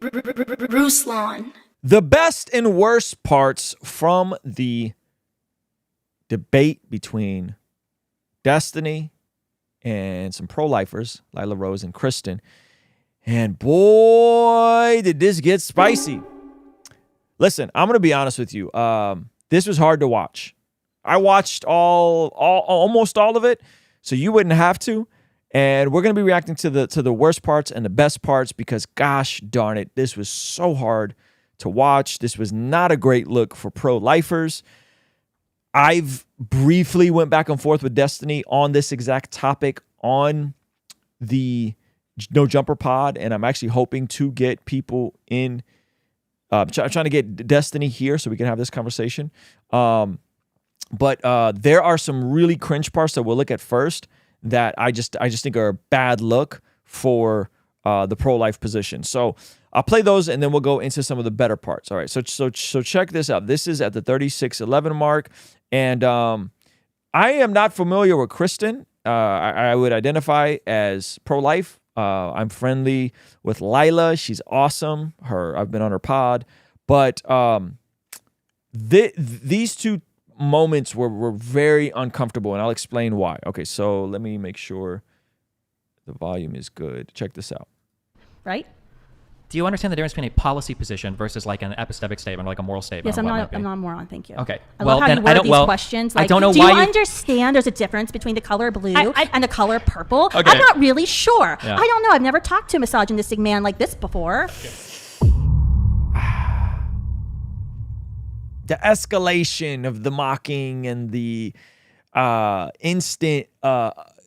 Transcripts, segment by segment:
Ruslan. The best and worst parts from the debate between Destiny and some pro-lifers, Lila Rose and Kristen. And boy, did this get spicy. Listen, I'm going to be honest with you. This was hard to watch. I watched almost all of it, so you wouldn't have to. And we're going to be reacting to the worst parts and the best parts because, gosh darn it, this was so hard to watch. This was not a great look for pro-lifers. I've briefly went back and forth with Destiny on this exact topic on the No Jumper Pod, and I'm actually hoping to get people in. Trying to get Destiny here so we can have this conversation. But there are some really cringe parts that we'll look at first that I just think are a bad look for the pro-life position. So I'll play those and then we'll go into some of the better parts. All right, so check this out. This is at the 36:11 mark, and I am not familiar with Kristen. I would identify as pro-life. I'm friendly with Lila. She's awesome. I've been on her pod, but these two moments were very uncomfortable, and I'll explain why. Okay, so let me make sure the volume is good. Check this out. Right? Do you understand the difference between a policy position versus like an epistemic statement or like a moral statement? Yes, I'm not a moron. Thank you. Okay. I love how you word these questions. Like, I don't know do why you understand there's a difference between the color blue and the color purple? Okay. I'm not really sure. Yeah. I don't know. I've never talked to a misogynistic man like this before. The escalation of the mocking and the instant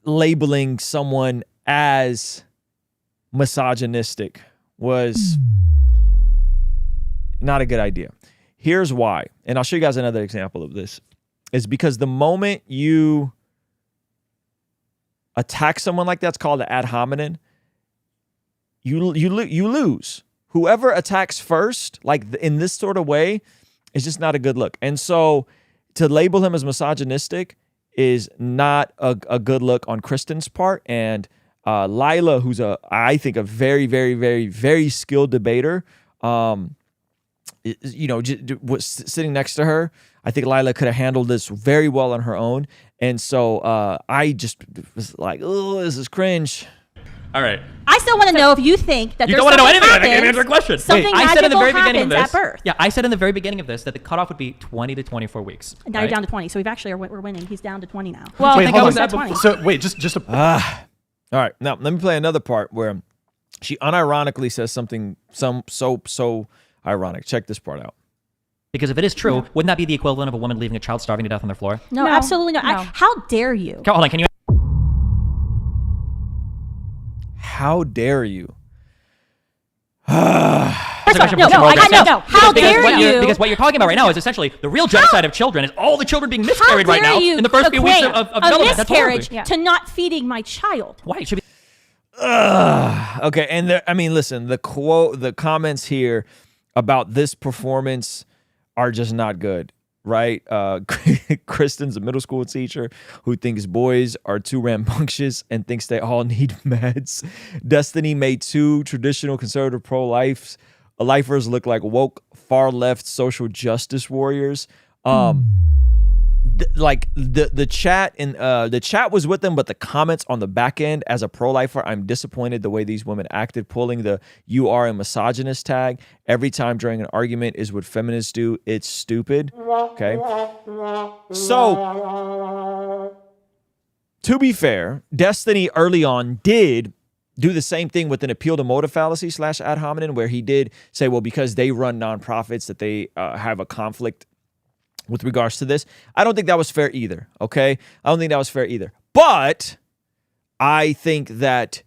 labeling someone as misogynistic was not a good idea. Here's why, and I'll show you guys another example of this, is because the moment you attack someone like that's called an ad hominem, you lose. Whoever attacks first, like in this sort of way, is just not a good look. And so to label him as misogynistic is not a good look on Kristen's part. And Lila, who's I think a very, very, very, very skilled debater, was sitting next to her. I think Lila could have handled this very well on her own. And so I just was like, oh, this is cringe. All right. I still want to know if you think that you there's don't want to know anything. happens, I can't answer a question. Something I said in the very magical beginning of happens this. at birth. Yeah, I said in the very beginning of this that the cutoff would be 20 to 24 weeks. And now you're down to 20. So we're winning. He's down to 20 now. Well, wait, I think I was hold at on. 20. So wait, just a. All right, now let me play another part where she unironically says something so ironic. Check this part out. Because if it is true, wouldn't that be the equivalent of a woman leaving a child starving to death on their floor? No, absolutely not. No. How dare you? Hold on, can you? How dare you? No. How dare you? Because what you're talking about right now is essentially the real genocide of children is all the children being miscarried right now in the first few weeks of development. That's miscarriage horrible. to not feeding my child. Why? It should be. Okay, and listen, the comments here about this performance are just not good, right? Kristen's a middle school teacher who thinks boys are too rambunctious and thinks they all need meds. Destiny made two traditional conservative pro-lifers look like woke far-left social justice warriors. The chat in the chat was with them, but the comments on the back end as a pro-lifer, I'm disappointed the way these women acted, pulling the "you are a misogynist" tag every time during an argument is what feminists do. It's stupid. Okay, so to be fair, Destiny early on did do the same thing with an appeal to motive fallacy / ad hominem, where he did say, well, because they run nonprofits that they have a conflict with regards to this. I don't think that was fair either, okay? I don't think that was fair either. But I think that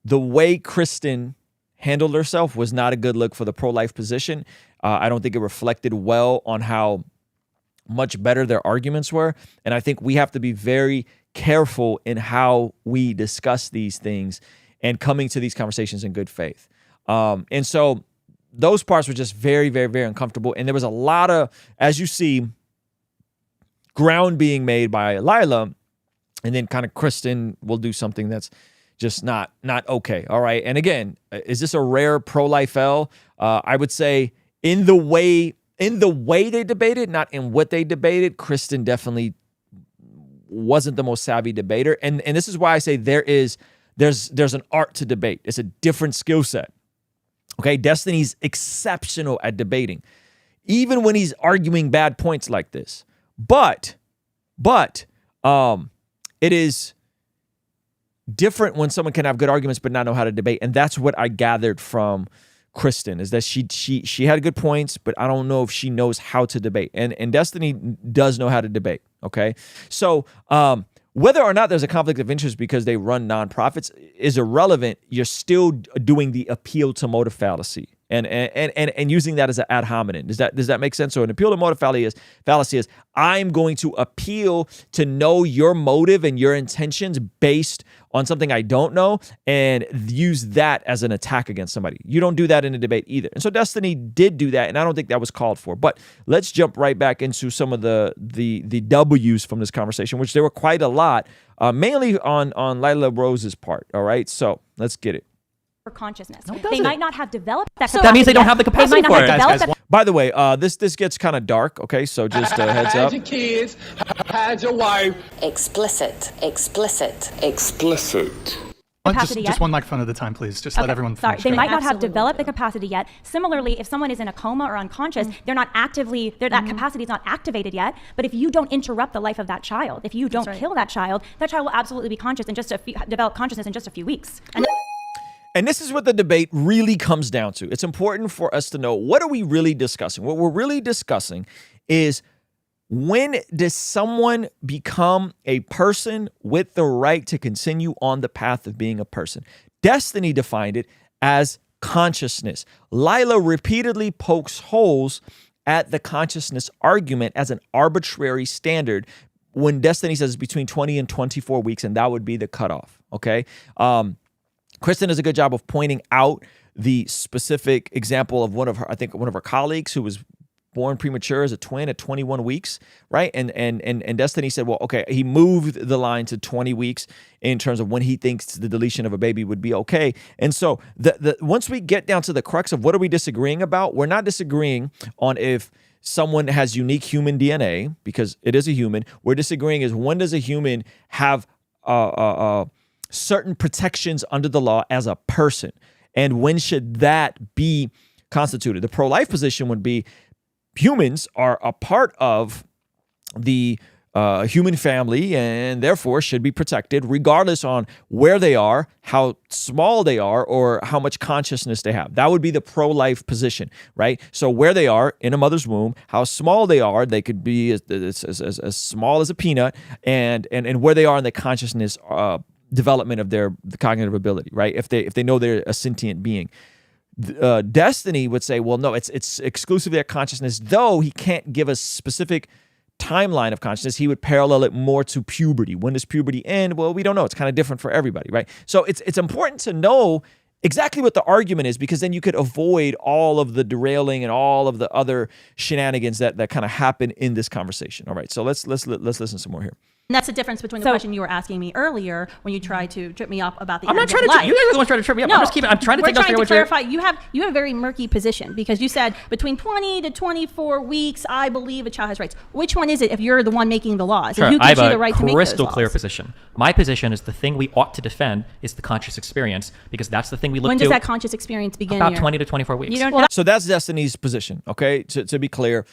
the way Kristen handled herself was not a good look for the pro-life position. I don't think it reflected well on how much better their arguments were. And I think we have to be very careful in how we discuss these things and coming to these conversations in good faith. And so those parts were just very, very, very uncomfortable. And there was a lot of, as you see, ground being made by Lila, and then kind of Kristen will do something that's just not okay. All right. And again, is this a rare pro-life L? I would say in the way they debated, not in what they debated, Kristen definitely wasn't the most savvy debater. And this is why I say there's an art to debate. It's a different skill set. Okay. Destiny's exceptional at debating, even when he's arguing bad points like this. But it is different when someone can have good arguments but not know how to debate. And that's what I gathered from Kristen, is that she had good points, but I don't know if she knows how to debate. And Destiny does know how to debate. Okay. So whether or not there's a conflict of interest because they run nonprofits is irrelevant. You're still doing the appeal to motive fallacy and using that as an ad hominem. Does that make sense? So an appeal to motive fallacy is I'm going to appeal to know your motive and your intentions based on something I don't know and use that as an attack against somebody. You don't do that in a debate either. And so Destiny did do that, and I don't think that was called for. But let's jump right back into some of the W's from this conversation, which there were quite a lot, mainly on Lila Rose's part. All right, so let's get it. For consciousness. No, they might not have developed that. So that means they don't have the capacity for it. Guys. By the way, this gets kind of dark, okay? So just a heads up. Had your kids, had your wife. Explicit. Just one microphone at a time, please. Just let everyone finish. Sorry, they might not have developed the capacity yet. Similarly, if someone is in a coma or unconscious, that capacity is not activated yet. But if you don't interrupt the life of that child, if you don't kill that child will absolutely be conscious in develop consciousness in just a few weeks. And this is what the debate really comes down to. It's important for us to know, what are we really discussing? What we're really discussing is, when does someone become a person with the right to continue on the path of being a person? Destiny defined it as consciousness. Lila repeatedly pokes holes at the consciousness argument as an arbitrary standard when Destiny says it's between 20 and 24 weeks, and that would be the cutoff, okay? Kristen does a good job of pointing out the specific example of one of her colleagues who was born premature as a twin at 21 weeks, right? And Destiny said, well, okay, he moved the line to 20 weeks in terms of when he thinks the deletion of a baby would be okay. And so once we get down to the crux of what are we disagreeing about, we're not disagreeing on if someone has unique human DNA, because it is a human. We're disagreeing is, when does a human have certain protections under the law as a person, and when should that be constituted? The pro-life position would be, humans are a part of the human family and therefore should be protected regardless on where they are, how small they are, or how much consciousness they have. That would be the pro-life position, right? So where they are in a mother's womb, how small they are, they could be as small as a peanut, and where they are in the consciousness development of the cognitive ability, right? If they know they're a sentient being. Destiny would say, well, no, it's exclusively a consciousness, though he can't give a specific timeline of consciousness. He would parallel it more to puberty. When does puberty end? Well, we don't know. It's kind of different for everybody, right? So it's important to know exactly what the argument is, because then you could avoid all of the derailing and all of the other shenanigans that kind of happen in this conversation. All right, so let's listen some more here. And that's the difference between the question you were asking me earlier when you tried to trip me up about the I'm not trying to trip you. You guys are the ones trying to trip me up. No, I'm trying to clarify. You have a very murky position, because you said between 20 to 24 weeks, I believe a child has rights. Which one is it if you're the one making the laws? Sure, and who gives you the right to make those laws? I have a crystal clear position. My position is the thing we ought to defend is the conscious experience, because that's the thing we look to. When does that conscious experience begin? About 20 to 24 weeks. So that's Destiny's position, okay? To be clear.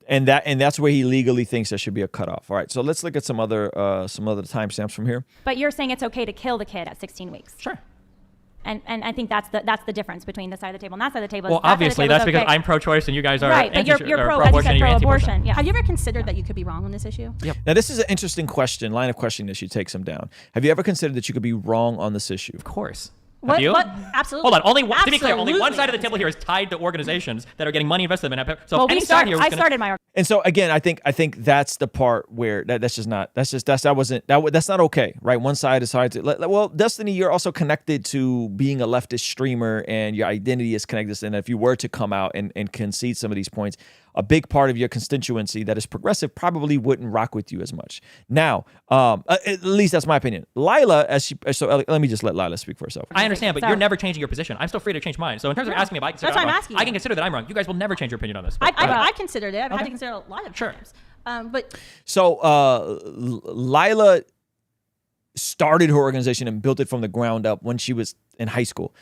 And that's where he legally thinks there should be a cutoff. All right, so let's look at some other timestamps from here. But you're saying it's okay to kill the kid at 16 weeks. Sure. And I think that's the difference between this side of the table and that side of the table. Well, obviously, that's because I'm pro-choice and you guys are right. But you're pro-abortion. Yeah. Have you ever considered that you could be wrong on this issue? Yep. Now, this is an interesting line of questioning that should take some down. Have you ever considered that you could be wrong on this issue? Of course. What? You? What? Absolutely. Hold on. To be clear, only one Absolutely. side of the table here is tied to organizations that are getting money invested in them. So Well, if any side here was I started my. And so again, I think that's the part where that's not okay, right? One side is hard to. Well, Destiny, you're also connected to being a leftist streamer, and your identity is connected. And if you were to come out and concede some of these points, a big part of your constituency that is progressive probably wouldn't rock with you as much. Now, at least that's my opinion. Lila, let me just let Lila speak for herself. I understand, but you're never changing your position. I'm still free to change mine. So in terms of asking me if I consider That's I'm what I'm wrong, asking I you. can consider that I'm wrong. You guys will never change your opinion on this. I considered it. I've had to consider a lot of times. But So Lila started her organization and built it from the ground up when she was in high school.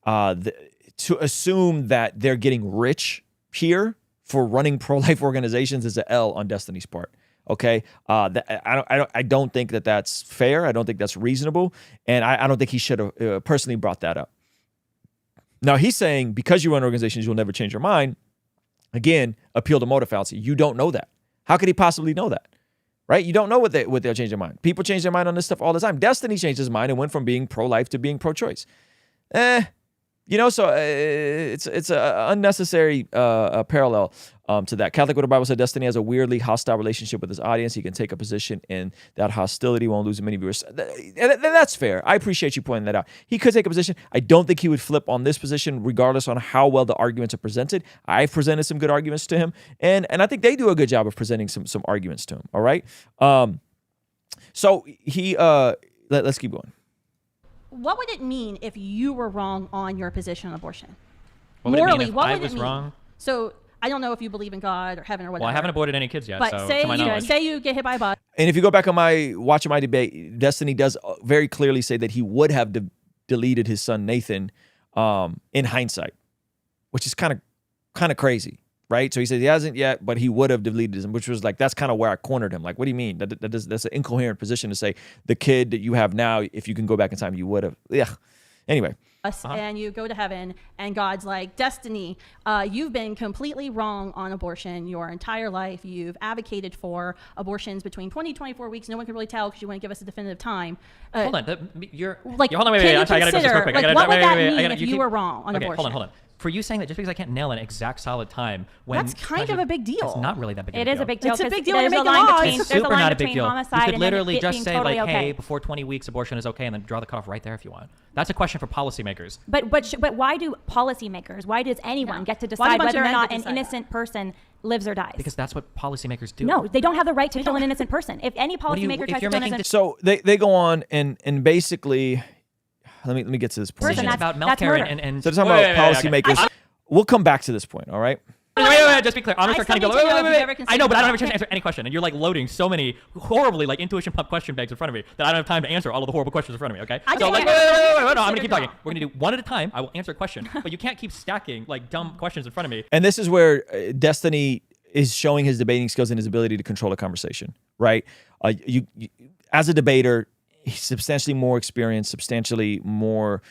To assume that they're getting rich here for running pro-life organizations is an L on Destiny's part. Okay, I don't think that that's fair. I don't think that's reasonable, and I don't think he should have personally brought that up. Now he's saying because you run organizations, you'll never change your mind. Again, appeal to motive fallacy. You don't know that. How could he possibly know that? Right? You don't know what they'll change their mind. People change their mind on this stuff all the time. Destiny changed his mind and went from being pro-life to being pro-choice. So it's an unnecessary parallel to that. Catholic with the Bible said Destiny has a weirdly hostile relationship with his audience. He can take a position and that hostility won't lose many viewers. And that's fair. I appreciate you pointing that out. He could take a position. I don't think he would flip on this position regardless on how well the arguments are presented. I've presented some good arguments to him, and I think they do a good job of presenting some arguments to him. All right. So he let's keep going. what would it mean if you were wrong on your position on abortion? What would Morally, it mean if what I would was it mean? wrong? So I don't know if you believe in God or heaven or whatever. Well, I haven't aborted any kids yet, But so say to my knowledge. you get hit by a bus. And if you go back on watching my debate, Destiny does very clearly say that he would have deleted his son Nathan in hindsight, which is kind of crazy, right? So he says he hasn't yet, but he would have deleted him, which was like, that's kind of where I cornered him. Like, what do you mean? That's an incoherent position to say the kid that you have now, if you can go back in time, you would have. Yeah. Anyway. And you go to heaven and God's like, Destiny, you've been completely wrong on abortion your entire life. You've advocated for abortions between 20 and 24 weeks. No one can really tell because you wouldn't give us a definitive time. Hold on. Like, hold on, wait. can you I gotta address this real consider, quick. like, what would that mean if you were wrong on abortion? Hold on. For you saying that just because I can't nail an exact solid time, when that's kind of a big deal. It's not really that big. It is a big deal. It's a big deal. There's You're a making line laws. between It's there's a super line not a big between deal. You homicide could and literally it just being say totally like, okay. hey, before 20 weeks, abortion is okay, and then draw the cutoff right there if you want. That's a question for policymakers. But why do policymakers? Why does anyone get to Why do a decide bunch whether of or men not get an to decide innocent person lives or dies? Because that's what policymakers do. No, they don't have the right to kill an innocent person. If any policymaker tries to kill an innocent So they go on and basically, let me get to this point. It's about that's healthcare murder. and So they're talking about policymakers. We'll come back to this point, all right? Wait, just be clear. I'm gonna start still kind of need to know going, if you've ever I know, but I don't have a considered chance to answer any question. And you're like loading so many horribly like intuition pump question banks in front of me that I don't have time to answer all of the horrible questions in front of me, okay? I So just like, want to wait, know no, I'm gonna keep talking. wrong. We're gonna do one at a time. I will answer a question, but you can't keep stacking like dumb questions in front of me. And this is where Destiny is showing his debating skills and his ability to control a conversation, right? You as a debater, he's substantially more experienced, substantially more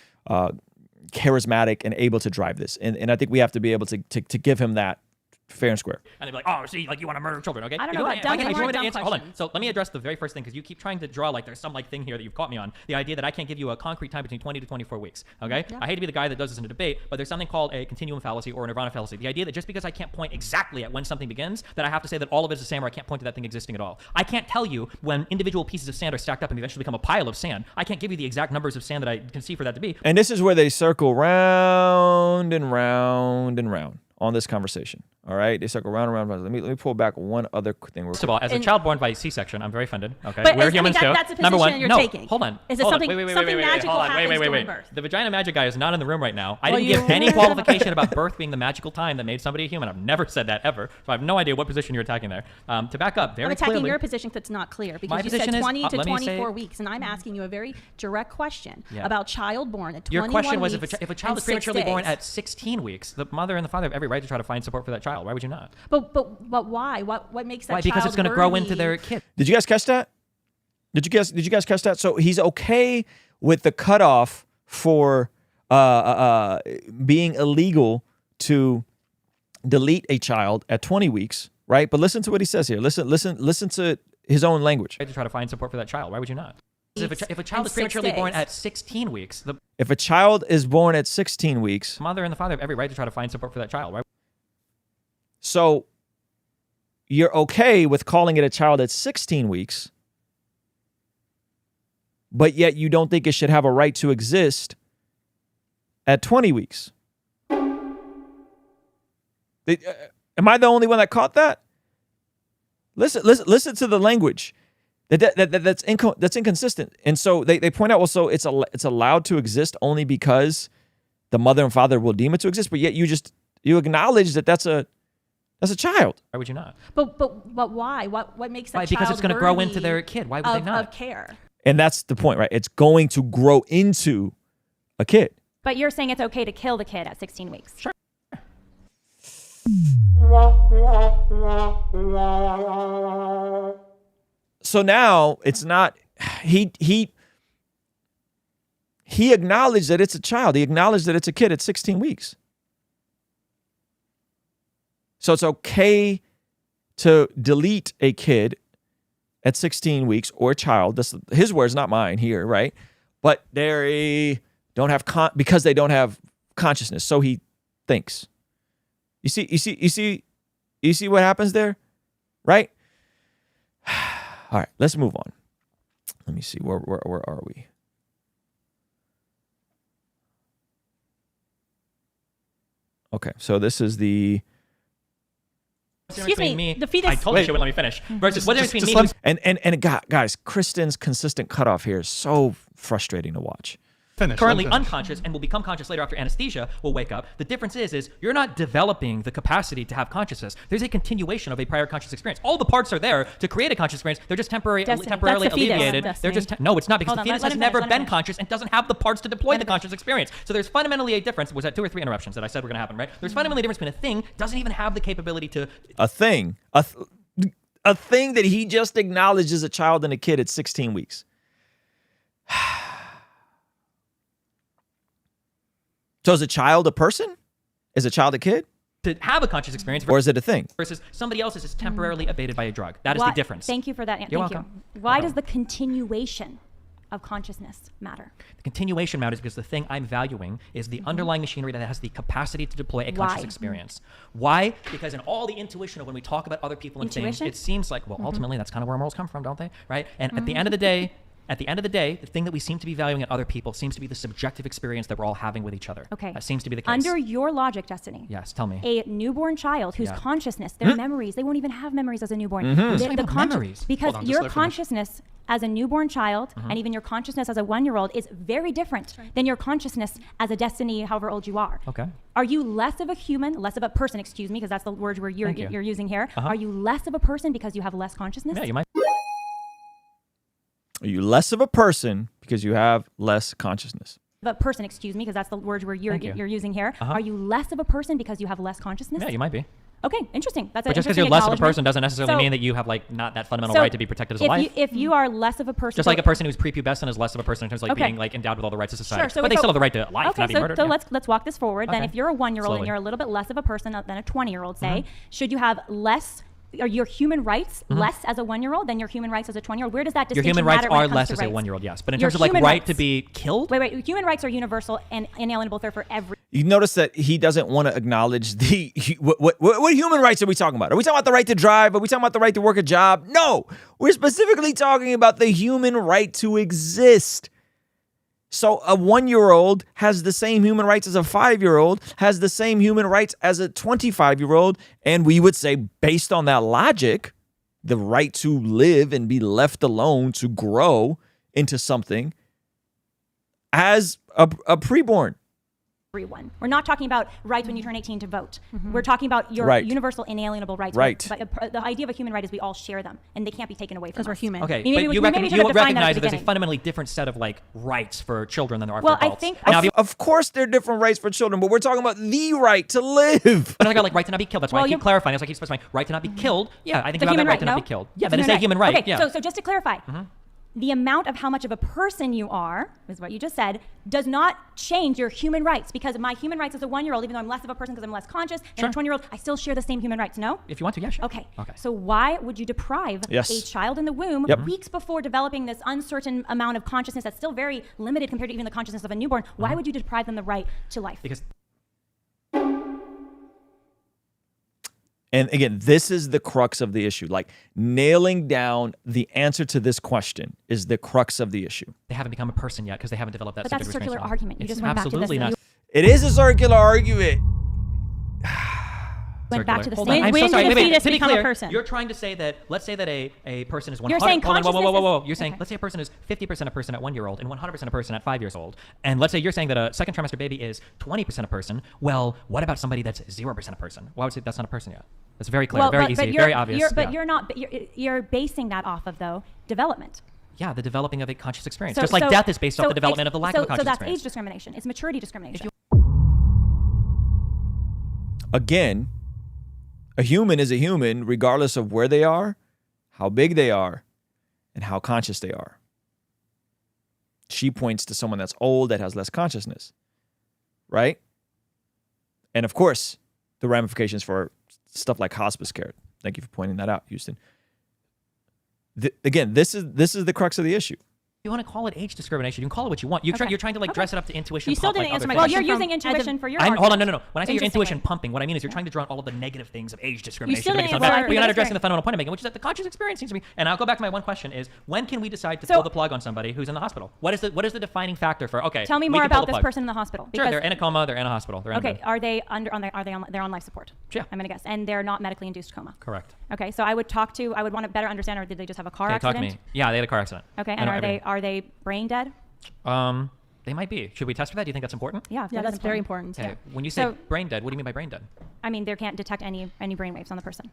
charismatic, and able to drive this. And I think we have to be able to give him that fair and square. And they'd be like, oh, see, like you want to murder children, okay? I don't You know go about ahead. dumb- If you want me to dumb answer, hold on. questions. So let me address the very first thing because you keep trying to draw like there's some like thing here that you've caught me on. The idea that I can't give you a concrete time between 20 to 24 weeks, okay? Yeah. I hate to be the guy that does this in a debate, but there's something called a continuum fallacy or a nirvana fallacy. The idea that just because I can't point exactly at when something begins, that I have to say that all of it is the same or I can't point to that thing existing at all. I can't tell you when individual pieces of sand are stacked up and eventually become a pile of sand. I can't give you the exact numbers of sand that I can see for that to be. And this is where they circle round and round and round on this conversation. All right, they circle round and round. Let me pull back one other thing. First of all, as a child born by C-section, I'm very offended. Okay, But we're is- I mean, humans too. that's a Number position one, you're no, taking. hold on. Is it hold on. something- Wait, something magical hold on. happens Wait. during birth? The vagina magic guy is not in the room right now. I Well, didn't give any qualification about birth being the magical time that made somebody a human. I've never said that ever. So I have no idea what position you're attacking there. To back up, very I'm attacking clearly, your position that's not clear My because you said position is- 20 to let me say- 24 weeks, and I'm asking you a very direct question Yeah. about child born at 21 your question was weeks if a child and is 6 prematurely born days. at 16 weeks, the mother and the father have every right to try to find support for that child. Why would you not? But why? What makes that Why? Because child it's going to grow worthy? into their kid. Did you guys catch that? Did you guys catch that? So he's okay with the cutoff for being illegal to delete a child at 20 weeks, right? But listen to what he says here. Listen to his own language. To try to find support for that child. Why would you not? If a child is prematurely born at 16 weeks, if a child is born at 16 weeks, the mother and the father have every right to try to find support for that child, right? So you're okay with calling it a child at 16 weeks, but yet you don't think it should have a right to exist at 20 weeks. Am I the only one that caught that? Listen to the language. That's inconsistent. And so they point out, well, so it's allowed to exist only because the mother and father will deem it to exist, but yet you acknowledge that that's a child. Why would you not? But why? What makes that child because it's going to grow into worthy their kid. Why would they not? Of care. And that's the point, right? It's going to grow into a kid. But you're saying it's okay to kill the kid at 16 weeks. Sure. So now it's not, he acknowledged that it's a child. He acknowledged that it's a kid at 16 weeks. So it's okay to delete a kid at 16 weeks or a child. This his words, not mine here, right? But they don't have because they don't have consciousness. So he thinks. You see what happens there, right? All right, let's move on. Let me see where are we? Okay, so this is the. Excuse me, the fetus. I told you she wouldn't let me finish. Versus what difference between me and guys, Kristen's consistent cutoff here is so frustrating to watch. currently unconscious and will become conscious later after anesthesia will wake up. The difference is you're not developing the capacity to have consciousness. There's a continuation of a prior conscious experience. All the parts are there to create a conscious experience. They're just temporarily alleviated. They're just no, it's not, because the fetus has never been conscious and doesn't have the parts to deploy the conscious experience. So there's fundamentally a difference. Was that 2 or 3 interruptions that I said were going to happen, right? There's fundamentally a difference between a thing doesn't even have the capability to a thing that he just acknowledged as a child and a kid at 16 weeks. So is a child a person? Is a child a kid? To have a conscious experience, or is it a thing? Versus somebody else is just temporarily abated by a drug. That is the difference. Thank you for that. You're welcome. Why does the continuation of consciousness matter? The continuation matters because the thing I'm valuing is the underlying machinery that has the capacity to deploy a conscious experience. Why? Because in all the intuition of when we talk about other people and things, it seems like, well, ultimately that's kind of where morals come from, don't they? Right? And at the end of the day, the thing that we seem to be valuing in other people seems to be the subjective experience that we're all having with each other. Okay. That seems to be the case. Under your logic, Destiny. Yes, tell me. A newborn child whose consciousness, their memories, they won't even have memories as a newborn. Memories. Because your consciousness as a newborn child and even your consciousness as a 1-year-old is very different than your consciousness as a Destiny, however old you are. Okay. Are you less of a human, less of a person, excuse me, because that's the word you're using here. Are you less of a person because you have less consciousness? Yeah, you might. Are you less of a person because you have less consciousness? A person, excuse me, because that's the word you're using here. Are you less of a person because you have less consciousness? Yeah, you might be. Okay, interesting. That's but just because you're less of a person doesn't necessarily mean that you have like not that fundamental right to be protected as a life. If you are less of a person, just like a person who's prepubescent is less of a person in terms of like being like endowed with all the rights of society. Sure, but they still have the right to life, not be murdered. So let's walk this forward. Then if you're a 1-year-old and you're a little bit less of a person than a 20-year-old, say, should you have less? Are your human rights less as a 1-year-old than your human rights as a 20-year-old? Where does that distinction matter? Your human rights are less as a rights? 1-year-old, yes. But in terms of like right to be killed? Wait. Human rights are universal and inalienable. They're for every. You notice that he doesn't want to acknowledge the what human rights are we talking about? Are we talking about the right to drive? Are we talking about the right to work a job? No, we're specifically talking about the human right to exist. So a 1-year-old has the same human rights as a 5-year-old, has the same human rights as a 25-year-old, and we would say, based on that logic, the right to live and be left alone to grow into something as a preborn. Everyone. We're not talking about rights when you turn 18 to vote. We're talking about your universal inalienable rights. Right. But the idea of a human right is we all share them, and they can't be taken away from us. Because we're human. Okay, but you recognize that there's a fundamentally different set of like rights for children than there are for adults. Of course there are different rights for children, but we're talking about the right to live. But I got like right to not be killed. That's why I keep clarifying. That's why I keep specifying right to not be killed. Yeah, I think you have that right to not be killed. Yeah, that is a human right. Okay, so just to clarify, the amount of how much of a person you are, is what you just said, does not change your human rights. Because my human rights as a 1-year-old, even though I'm less of a person because I'm less conscious, than a 20-year-old, I still share the same human rights, no? If you want to, yeah, sure. Okay. So why would you deprive a child in the womb weeks before developing this uncertain amount of consciousness that's still very limited compared to even the consciousness of a newborn? Why would you deprive them the right to life? Because And again, this is the crux of the issue. Like, nailing down the answer to this question is the crux of the issue. they haven't become a person yet because they haven't developed that. But that's a circular argument. You It's just went back to this. absolutely not. It is a circular argument. Went back to the Hold same. on, I'm When so sorry. did a Wait, fetus to be become a clear, person? you're trying to say that, let's say that a person is 100%. You're saying hold on, whoa, consciousness whoa. is- You're saying, okay. let's say a person is 50% a person at 1-year-old and 100% a person at 5 years old. And let's say you're saying that a second trimester baby is 20% a person. Well, what about somebody that's 0% a person? Why would you say that's not a person yet? That's very clear, very easy, very obvious. You're basing that off of, though, development. Yeah, the developing of a conscious experience. Just like death is based off the development of the lack of a conscious So that's experience. age discrimination. It's maturity discrimination. Again, a human is a human regardless of where they are, how big they are, and how conscious they are. She points to someone that's old that has less consciousness, right? And of course, the ramifications for stuff like hospice care. Thank you for pointing that out, Houston. Again, this is the crux of the issue. You want to call it age discrimination? You can call it what you want. You're trying to like dress it up to intuition. You still pump, didn't like answer other my things. Well, question. you're from using intuition for your Hold on, argument. no. When I say you're Interestingly. intuition pumping, what I mean is you're trying to draw on all of the negative things of age discrimination. still to make it didn't sound bad, answer- but you're not I think addressing the that's fundamental point I'm making, which is that the conscious experience seems to be. And I'll go back to my one question: is when can we decide to pull the plug on somebody who's in the hospital? What is the defining factor for? Okay, Tell me we more can pull about the this plug. person in the hospital. Sure, Because- they're in a coma. They're in a hospital. They're in Okay, a are they they're on life support? Yeah. I'm gonna guess, and they're not medically induced coma. Correct. Okay, so I would want to better understand, or did they just have a car Okay, talk accident? to me. Yeah, they had a car accident. Okay, I and know are everything. they brain dead? They might be. Should we test for that? Do you think that's important? Yeah, Yeah, that is that's very important. Okay. Yeah. When you say So- brain dead, what do you mean by brain dead? I mean, they can't detect any brain waves on the person.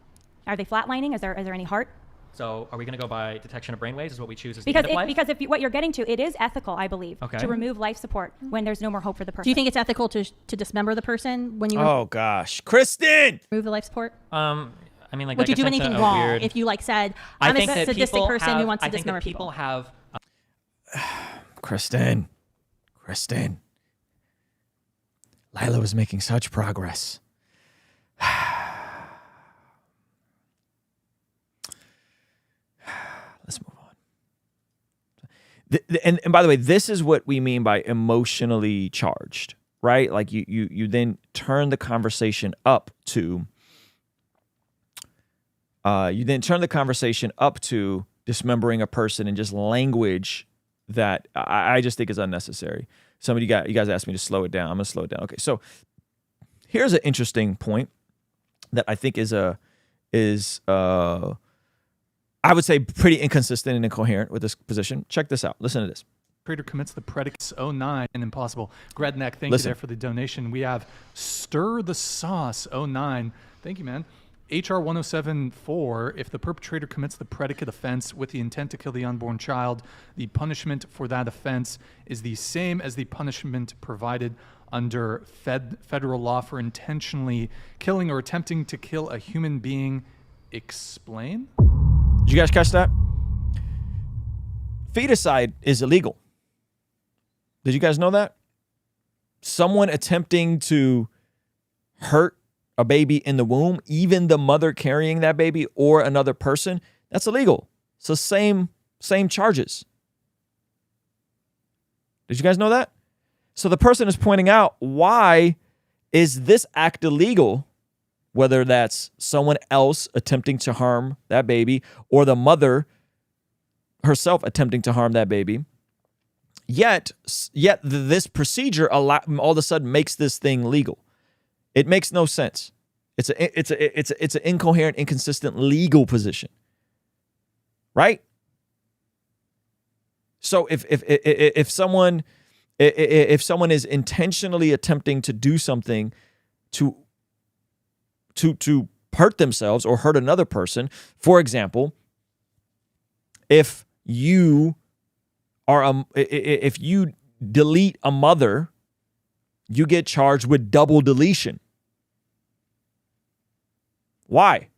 Are they flatlining? Is there any heart? So are we going to go by detection of brainwaves? Is what we choose as Because the end of life? because if what you're getting to, it is ethical, I believe, Okay. to remove life support when there's no more hope for the person. Do you think it's ethical to dismember the person when you Oh gosh, Kristen! remove the life support? I mean, like, Would that you do gets into anything a wrong weird- if you said, I I'm think a that sadistic people person have, who wants to I think dismember that people have. Kristen. Lila was making such progress. Let's move on. And by the way, this is what we mean by emotionally charged, right? Like you then turn the conversation up to dismembering a person in just language that I just think is unnecessary. Some of you guys asked me to slow it down. I'm gonna slow it down. Okay, so here's an interesting point that I think is I would say pretty inconsistent and incoherent with this position. Check this out. Listen to this. Creator commits the predicates 09 and impossible. Gredneck, thank Listen. you there for the donation. We have Stir the Sauce 09. Thank you, man. HR 107.4, if the perpetrator commits the predicate offense with the intent to kill the unborn child, the punishment for that offense is the same as the punishment provided under federal law for intentionally killing or attempting to kill a human being. Explain? Did you guys catch that? Feticide is illegal. Did you guys know that? Someone attempting to hurt a baby in the womb, even the mother carrying that baby or another person, that's illegal. So same charges. Did you guys know that? So the person is pointing out, why is this act illegal? Whether that's someone else attempting to harm that baby or the mother herself attempting to harm that baby. Yet this procedure all of a sudden makes this thing legal. It makes no sense. It's an incoherent, inconsistent legal position, right? So if someone is intentionally attempting to do something to hurt themselves or hurt another person, for example, if you delete a mother, you get charged with double deletion. Why?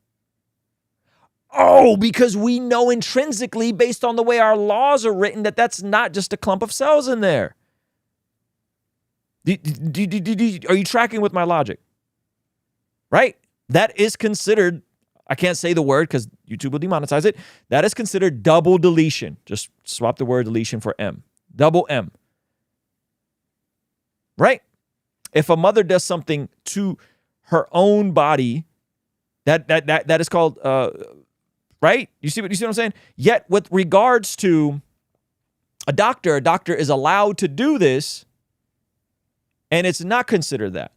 Oh, because we know intrinsically, based on the way our laws are written, that that's not just a clump of cells in there. Are you tracking with my logic? Right? That is considered, I can't say the word because YouTube will demonetize it. That is considered double deletion. Just swap the word deletion for M. Double M. Right? If a mother does something to her own body, that is called, right? You see what I'm saying? Yet with regards to a doctor is allowed to do this, and it's not considered that.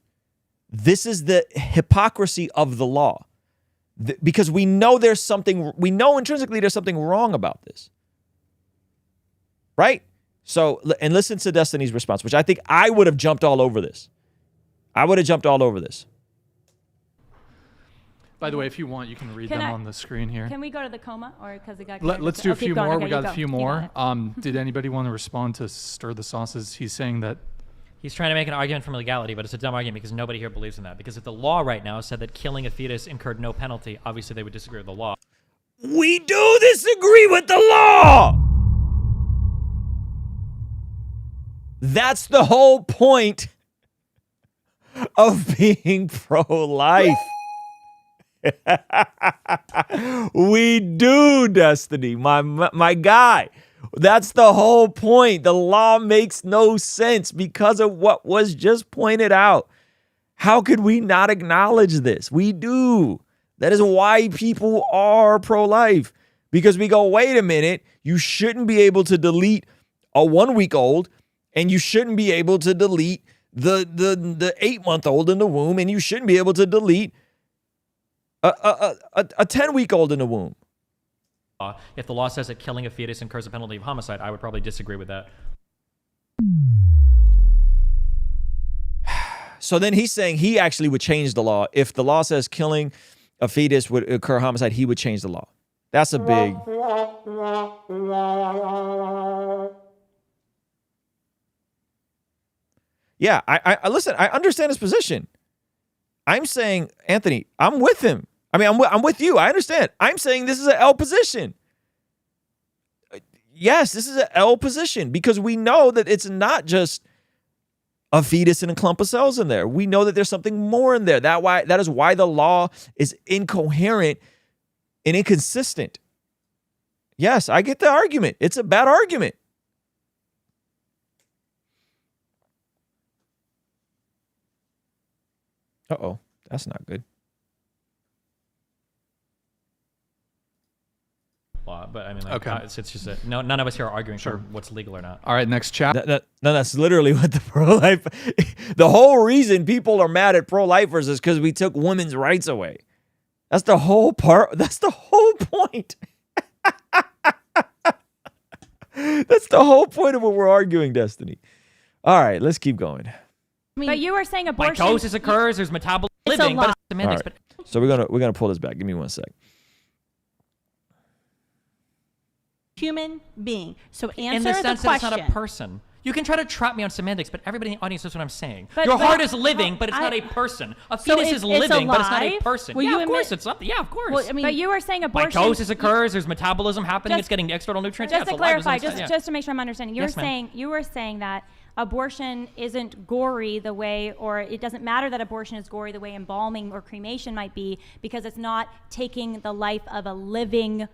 This is the hypocrisy of the law. Because we know intrinsically there's something wrong about this. Right? So, and listen to Destiny's response, which I think I would have jumped all over this. By the way, if you want, you can read them on the screen here. Can we go to the coma, or because it got? Let's do a few more. Okay, we got a few more. Did anybody want to respond to Stir the Sauces? He's saying that He's trying to make an argument from legality, but it's a dumb argument because nobody here believes in that. Because if the law right now said that killing a fetus incurred no penalty, obviously they would disagree with the law. We do disagree with the law. That's the whole point of being pro-life. We do, Destiny, my guy. That's the whole point. The law makes no sense because of what was just pointed out. How could we not acknowledge this? We do. That is why people are pro-life. Because we go, wait a minute, you shouldn't be able to delete a 1-week-old, and you shouldn't be able to delete the 8-month-old in the womb, and you shouldn't be able to delete a 10-week-old in the womb. If the law says that killing a fetus incurs a penalty of homicide, I would probably disagree with that. So then he's saying he actually would change the law. If the law says killing a fetus would occur homicide, he would change the law. That's a big... Yeah, I listen, I understand his position. I'm saying, Anthony, I'm with him. I mean, I'm with you. I understand. I'm saying this is an L position. Yes, this is an L position because we know that it's not just a fetus and a clump of cells in there. We know that there's something more in there. That is why the law is incoherent and inconsistent. Yes, I get the argument. It's a bad argument. Uh-oh, that's not good. Law, but I mean, like, okay. It's just none of us here are arguing for what's legal or not. All right, next chat. No, that's literally what the pro-life... The whole reason people are mad at pro-lifers is because we took women's rights away. That's the whole part. That's the whole point. That's the whole point of what we're arguing, Destiny. All right, let's keep going. But you were saying abortion... Mitosis occurs, there's metabolism living, but it's semantics. Right. So we're gonna pull this back. Give me 1 sec. Human being. So answer in the sense the question. that it's not a person. You can try to trap me on semantics, but everybody in the audience knows what I'm saying. But- Your but- heart is living, but it's not a person. A So fetus it's is living, but it's not a alive? person. Will Yeah, you of course admit- it's something. Yeah, of course. Well, I mean, But you were saying abortion... Mitosis occurs, there's metabolism happening, it's getting external nutrients. Just yeah, to it's alive, clarify, doesn't it? just to make sure I'm understanding, Yes, ma'am. you were saying that abortion isn't gory the way, or it doesn't matter that abortion is gory the way embalming or cremation might be, because it's not taking the life of a living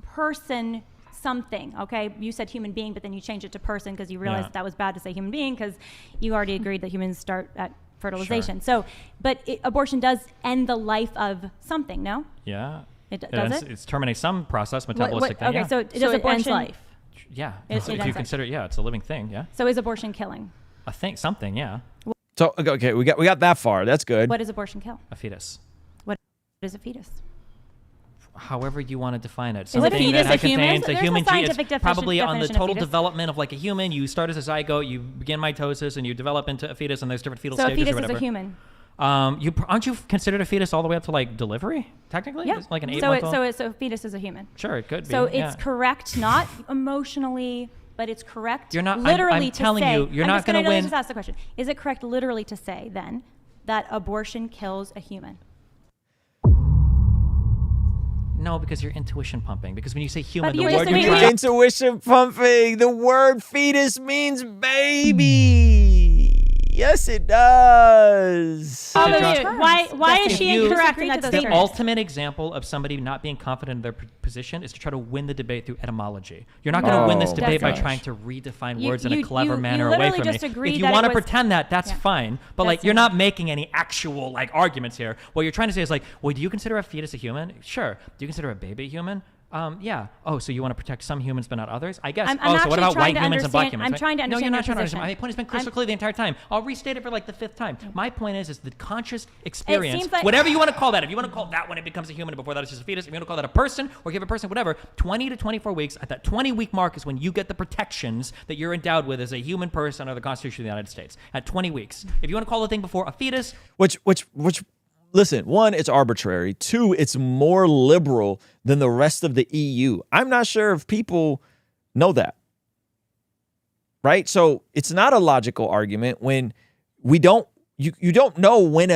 person, something. Okay, you said human being, but then you changed it to person because you realized that was bad to say human being because you already agreed that humans start at fertilization. So, but abortion does end the life of something, no? Yeah. Does it? It's terminates some process, metabolistic thing. Okay, Yeah. so does So it abortion... ends life. Yeah. It So if ends you life. consider, it's a living thing. Yeah. So is abortion killing? A thing, something. Yeah. So okay, we got that far. That's good. What does abortion kill? A fetus. What is a fetus? However you want to define it. a Something fetus that a human? contains a There's no human gene. scientific It's probably on the definition of total fetus. development of like a human. You start as a zygote, you begin mitosis, and you develop into a fetus, and there's different fetal So a stages fetus or is whatever. a human. Aren't you considered a fetus all the way up to like delivery? Technically, Yeah. It's like an So 8-month-old. so a fetus is a human. Sure, it could be. So yeah. it's correct, not emotionally, but it's correct You're not- I'm literally to telling say... you, you're I'm not just gonna gonna win- just ask the question. Is it correct literally to say, then, that abortion kills a human? No, because you're intuition pumping. Because when you say human, But the you're word just you're agreeing trying Intuition pumping. The word fetus means baby. Yes, it does. Follow John- you. Why is If she you- incorrect in Disagree that to those The statement? ultimate example of somebody not being confident in their position is to try to win the debate through etymology. You're not going to win this Oh, debate by gosh. trying to redefine You- words in a you- clever you manner away literally from me. just agreed If you that it want to was- pretend that, that's Yeah. fine. But like, That's you're it. not making any actual like arguments here. What you're trying to say is like, well, do you consider a fetus a human? Sure. Do you consider a baby human? Yeah. Oh, so you want to protect some humans but not others? I guess. I'm Oh, so what actually about trying white to humans and black understand- humans? I'm right? trying to No, you're understand not your trying to understand. position. My point has been crystal clear the entire time. I'll restate it for like the 5th time. My point is the conscious experience, seems like- whatever you want to call that. If you want to call that when it becomes a human, and before that it's just a fetus. If you want to call that a person or give a person whatever, 20 to 24 weeks, at that 20-week mark is when you get the protections that you're endowed with as a human person under the Constitution of the United States. At 20 weeks. If you want to call the thing before a fetus, Which, listen, one, it's arbitrary. Two, it's more liberal than the rest of the EU. I'm not sure if people know that. Right? So it's not a logical argument when you don't know when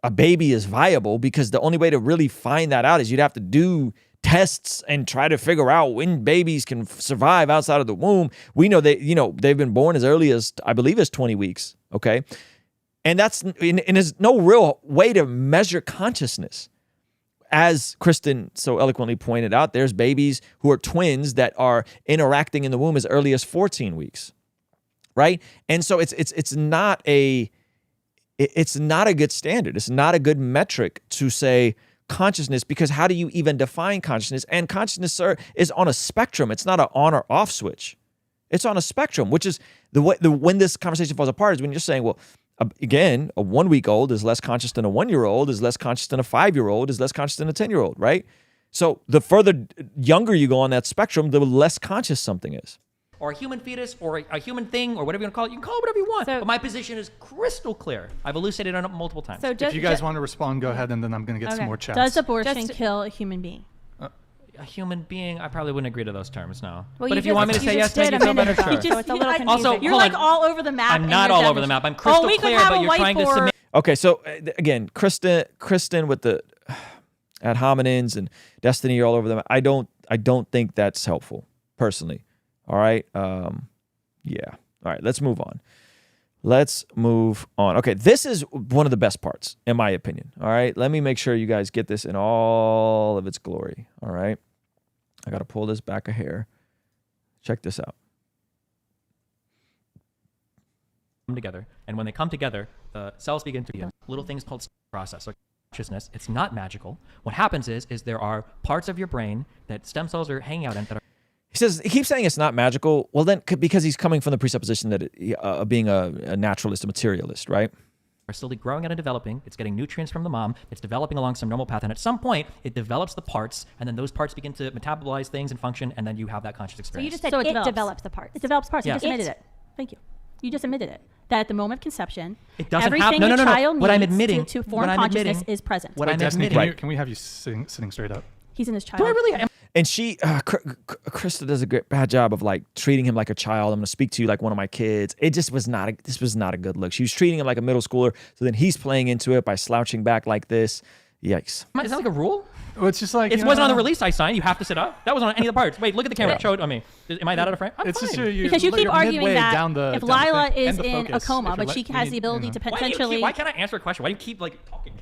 a baby is viable, because the only way to really find that out is you'd have to do tests and try to figure out when babies can survive outside of the womb. We know that, they've been born as early as, I believe, as 20 weeks. Okay. And there's no real way to measure consciousness. As Kristen so eloquently pointed out, there's babies who are twins that are interacting in the womb as early as 14 weeks, right? And so it's not a good standard. It's not a good metric to say consciousness, because how do you even define consciousness? And consciousness, sir, is on a spectrum. It's not an on or off switch. It's on a spectrum, which is when this conversation falls apart is when you're saying, well, again, a 1-week-old is less conscious than a 1-year-old, is less conscious than a 5-year-old, is less conscious than a 10-year-old, right? So the further younger you go on that spectrum, the less conscious something is. or a human fetus, or a human thing, or whatever you want to call it. You can call it whatever you want. So- but my position is crystal clear. I've elucidated on it multiple times. So If you guys want to respond, go ahead, and then I'm going to get some Okay. more chats. Does abortion Just- kill a human being? a human being, I probably wouldn't agree to those terms, no. Well, but if you want me to say yes, did make you a feel minute better, ago, sure. so it's a little Also, confusing. Also, You're hold like on. all over the map. I'm in not your all over the definition. map. I'm Oh, crystal we could clear, have but a you're trying to whiteboard. submit. Okay, so again, Kristen with the ad hominems and Destiny are all over them. I don't think that's helpful, personally. All right. Yeah. All right. Let's move on. Okay, this is one of the best parts, in my opinion. All right. Let me make sure you guys get this in all of its glory. All right. I got to pull this back a hair. Check this out. Come together, and when they come together, the cells begin to be little things called process. So consciousness, it's not magical. What happens is there are parts of your brain that stem cells are hanging out in that are He keeps saying it's not magical. Well, then, because he's coming from the presupposition that being a naturalist, a materialist, right? are slowly growing out and developing. It's getting nutrients from the mom. It's developing along some normal path. And at some point, it develops the parts, and then those parts begin to metabolize things and function, and then you have that conscious So experience. you just said So it develops. develops the parts. It develops parts. Yeah. You just admitted it. Thank you. You just admitted it. That at the moment of conception, It doesn't everything happen. No, the no, no, no. child What I'm needs admitting- to what form I'm consciousness admitting- is present. what I'm Destiny, admitting. can we have you sitting straight up? He's in his child. Do I really? And she, Krista does a bad job of like treating him like a child. I'm going to speak to you like one of my kids. This was not a good look. She was treating him like a middle schooler. So then he's playing into it by slouching back like this. Yikes. Is that like a rule? Well, it's just like It wasn't on the release I signed. You have to sit up. That wasn't on any of the parts. Wait, look at the camera. Show it on me. Am I that out of frame? I'm It's just fine. Because you keep you're arguing midway that down the, if down the Lila thing, is and the in a focus, coma, if you're but she has the ability to Why potentially. can't I answer a question? Why do you keep like talking?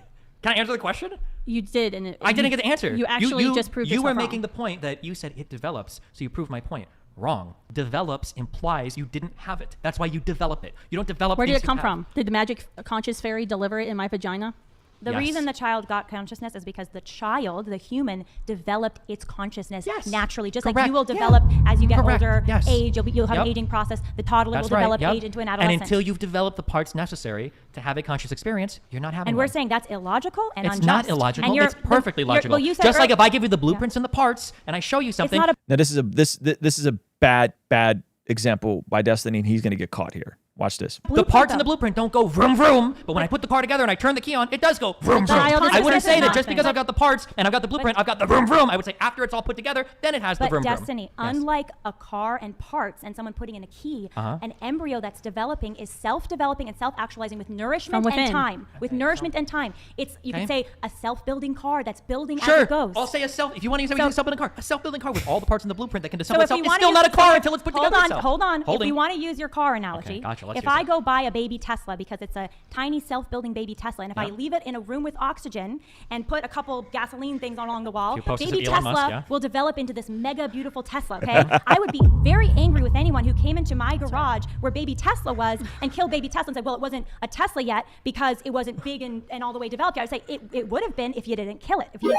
Can I answer the question? You did, and I didn't get the answer. You actually just proved you yourself were wrong. making the point that you said it develops, so you proved my point. Wrong. Develops implies you didn't have it. That's why you develop it. You don't develop. Where did things it come you have. from? Did the magic conscious fairy deliver it in my vagina? The Yes. reason the child got consciousness is because the child, the human, developed its consciousness Yes. naturally. Just like Correct. you will Yeah. develop as you get Correct. older, Yes. age, you'll have an Yep. aging process. The toddler That's will develop right. Yep. age into an adolescent. And until you've developed the parts necessary to have a conscious experience, you're not having And one. we're saying that's illogical and It's unjust. not illogical. And you're- It's perfectly you're- logical. well, you said Just like ear- if I give you the blueprints and the parts and I show you it's something. not a Now this is a bad example by Destiny, and he's going to get caught here. Watch this. The parts in the blueprint don't go vroom vroom, but when I put the car together and I turn the key on, it does go vroom vroom. I wouldn't say that just because I've got the parts and I've got the blueprint, I've got the vroom vroom. I would say after it's all put together, then it has the vroom vroom. But Destiny, unlike a car and parts and someone putting in a key, an embryo that's developing is self-developing and self-actualizing with nourishment and time. With nourishment and time. It's, you can say, a self-building car that's building as it goes. I'll say if you want to use a self-building car, a self-building car with all the parts in the blueprint that can assemble itself, it's still not a car until it's put together itself. Hold on. If you want to use your car analogy, Let's if I go buy a baby Tesla because it's a tiny self-building baby Tesla, and if I leave it in a room with oxygen and put a couple gasoline things along the wall, baby Tesla will develop into this mega beautiful Tesla, okay? I would be very angry with anyone who came into my garage where baby Tesla was and killed baby Tesla and said, well, it wasn't a Tesla yet because it wasn't big and all the way developed yet. I would say it would have been if you didn't kill it. If you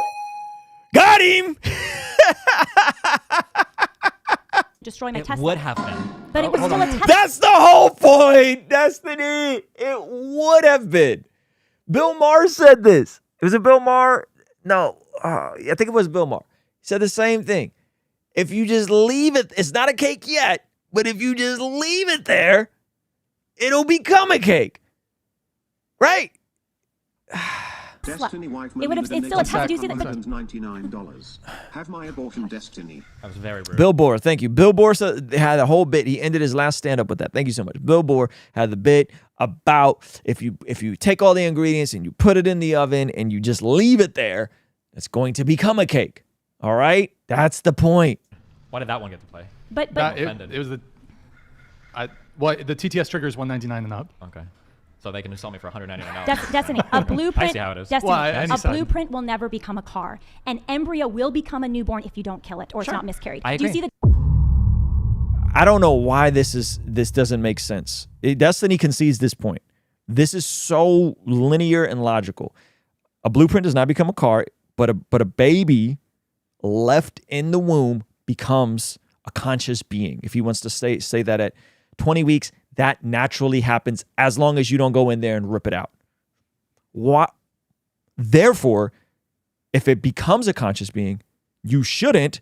Got him! destroy my Tesla. It would have been. But it was still a Tesla. That's the whole point, Destiny. It would have been. Bill Maher said this. Was it Bill Maher? No, I think it was Bill Maher. He said the same thing. If you just leave it, it's not a cake yet, but if you just leave it there, it'll become a cake. Right? Destiny wife it's still a Tesla. Do you see that? $99. Have my abortion destiny. That was very rude. Bill Bohr, thank you. Bill Bohr had a whole bit. He ended his last stand-up with that. Thank you so much. Bill Bohr had the bit about if you take all the ingredients and you put it in the oven and you just leave it there, it's going to become a cake. All right? That's the point. Why did that one get to play? But it was the TTS trigger is $199 and up. Okay. So they can sell me for $199. Destiny, a blueprint. I see how it is. Destiny, Well, a blueprint will never become a car. An embryo will become a newborn if you don't kill it or it's not miscarried. I Do you agree. see the? I don't know why this doesn't make sense. Destiny concedes this point. This is so linear and logical. A blueprint does not become a car, but a baby left in the womb becomes a conscious being. If he wants to say that at 20 weeks, that naturally happens as long as you don't go in there and rip it out. Therefore, if it becomes a conscious being, you shouldn't